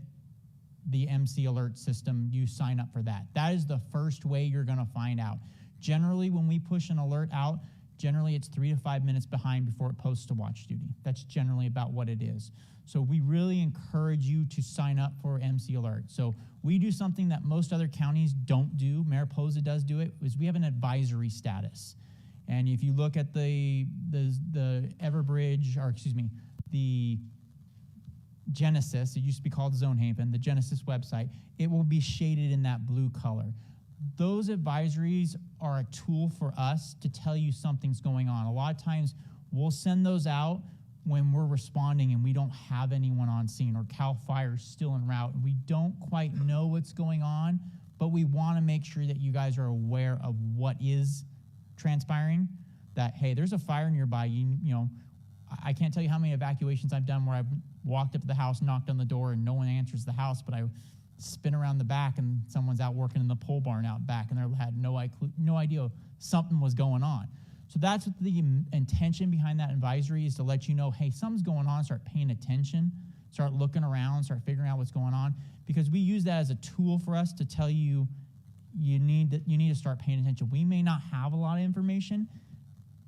the MC alert system, you sign up for that. That is the first way you're going to find out. Generally, when we push an alert out, generally it's 3 to 5 minutes behind before it posts to watch duty. That's generally about what it is. So we really encourage you to sign up for MC alert. So we do something that most other counties don't do. Mariposa does do it, is we have an advisory status. And if you look at the Everbridge, or excuse me, the Genesis, it used to be called Zone Haven, the Genesis website, it will be shaded in that blue color. Those advisories are a tool for us to tell you something's going on. A lot of times we'll send those out when we're responding and we don't have anyone on scene, or CAL FIRE's still en route and we don't quite know what's going on, but we want to make sure that you guys are aware of what is transpiring, that, hey, there's a fire nearby. You know, I can't tell you how many evacuations I've done where I've walked up to the house, knocked on the door, and no one answers the house, but I spin around the back and someone's out working in the pole barn out back and they had no idea something was going on. So that's what the intention behind that advisory is, to let you know, hey, something's going on, start paying attention, start looking around, start figuring out what's going on, because we use that as a tool for us to tell you you need to start paying attention. We may not have a lot of information,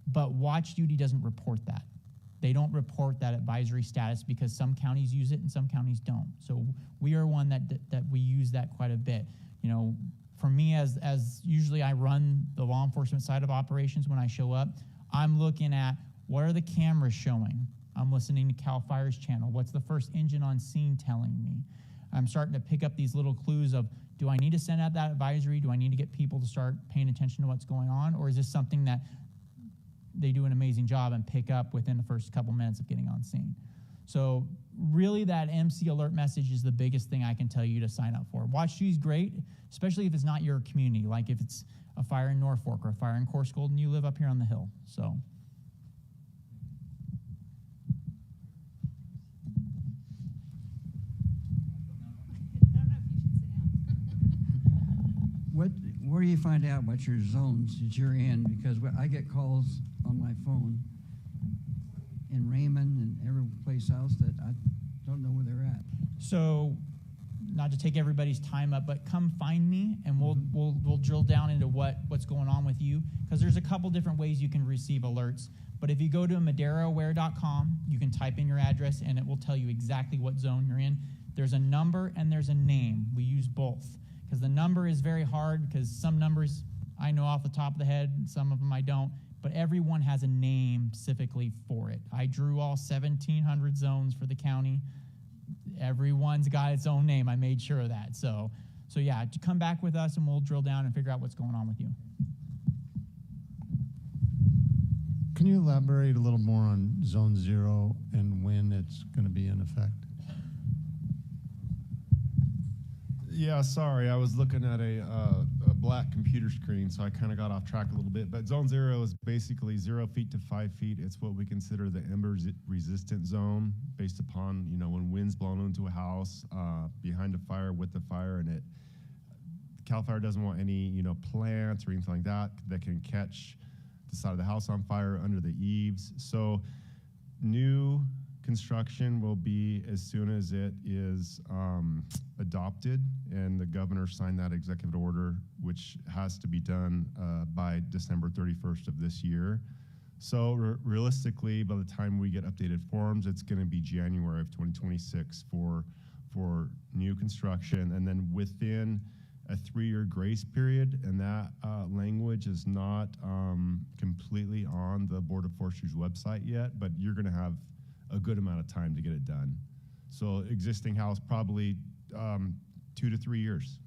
but watch duty doesn't report that. They don't report that advisory status because some counties use it and some counties don't. So we are one that we use that quite a bit. You know, for me, as usually I run the law enforcement side of operations when I show up, I'm looking at what are the cameras showing. I'm listening to CAL FIRE's channel. What's the first engine on scene telling me? I'm starting to pick up these little clues of, do I need to send out that advisory? Do I need to get people to start paying attention to what's going on? Or is this something that they do an amazing job and pick up within the first couple minutes of getting on scene? So really that MC alert message is the biggest thing I can tell you to sign up for. Watch Duty's great, especially if it's not your community, like if it's a fire in Norfolk or a fire in Coarsegold and you live up here on the hill. So. Where do you find out what your zones that you're in? Because I get calls on my phone in Raymond and every place else that I don't know where they're at. So, not to take everybody's time up, but come find me and we'll drill down into what's going on with you, because there's a couple different ways you can receive alerts. But if you go to maderaaware.com, you can type in your address and it will tell you exactly what zone you're in. There's a number and there's a name. We use both, because the number is very hard, because some numbers I know off the top of the head and some of them I don't, but everyone has a name specifically for it. I drew all 1,700 zones for the county. Everyone's got its own name. I made sure of that. So yeah, to come back with us and we'll drill down and figure out what's going on with you. Can you elaborate a little more on Zone 0 and when it's going to be in effect? Yeah, sorry, I was looking at a black computer screen, so I kind of got off track a little bit. But Zone 0 is basically 0 feet to 5 feet. It's what we consider the ember-resistant zone, based upon, you know, when wind's blown into a house, behind a fire, with the fire, and CAL FIRE doesn't want any, you know, plants or anything like that that can catch the side of the house on fire under the eaves. So new construction will be as soon as it is adopted and the governor signed that executive order, which has to be done by December 31st of this year. So realistically, by the time we get updated forms, it's going to be January of 2026 for new construction, and then within a 3-year grace period, and that language is not completely on the Board of Forestry's website yet, but you're going to have a good amount of time to get it done. So existing house, probably 2 to 3 years.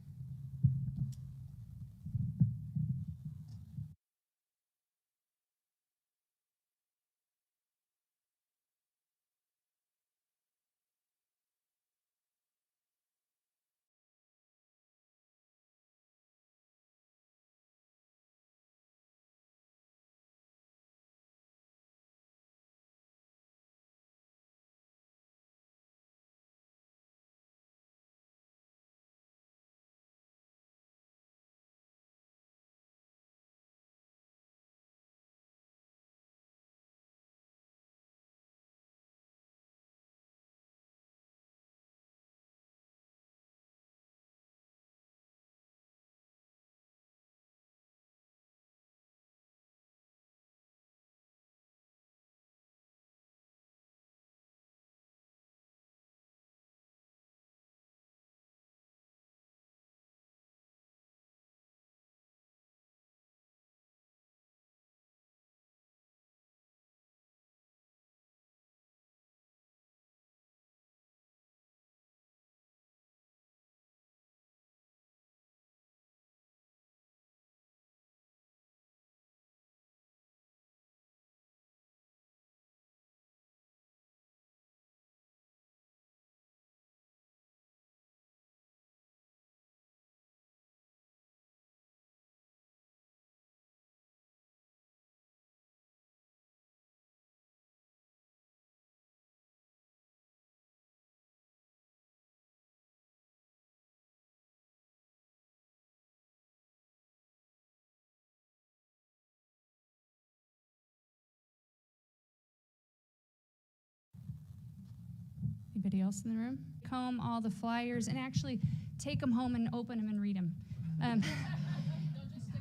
Anybody else in the room? Comb all the flyers and actually take them home and open them and read them.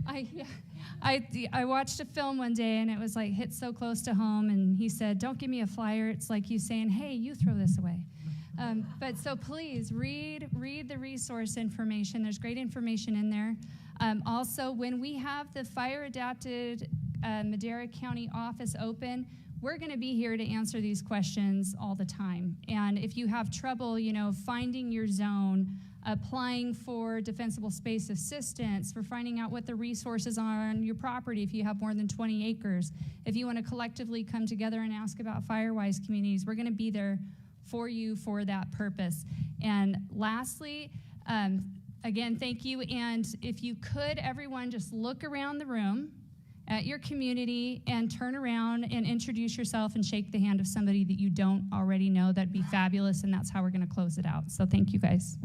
I watched a film one day and it was like hit so close to home, and he said, "Don't give me a flyer." It's like you saying, "Hey, you throw this away." But so please read the resource information. There's great information in there. Also, when we have the fire adapted Madera County office open, we're going to be here to answer these questions all the time. And if you have trouble, finding your zone, applying for defensible space assistance, for finding out what the resources are on your property if you have more than 20 acres, if you want to collectively come together and ask about Firewise communities, we're going to be there for you for that purpose. And lastly, again, thank you. And if you could, everyone, just look around the room at your community and turn around and introduce yourself and shake the hand of somebody that you don't already know. That'd be fabulous, and that's how we're going to close it out. So thank you, guys.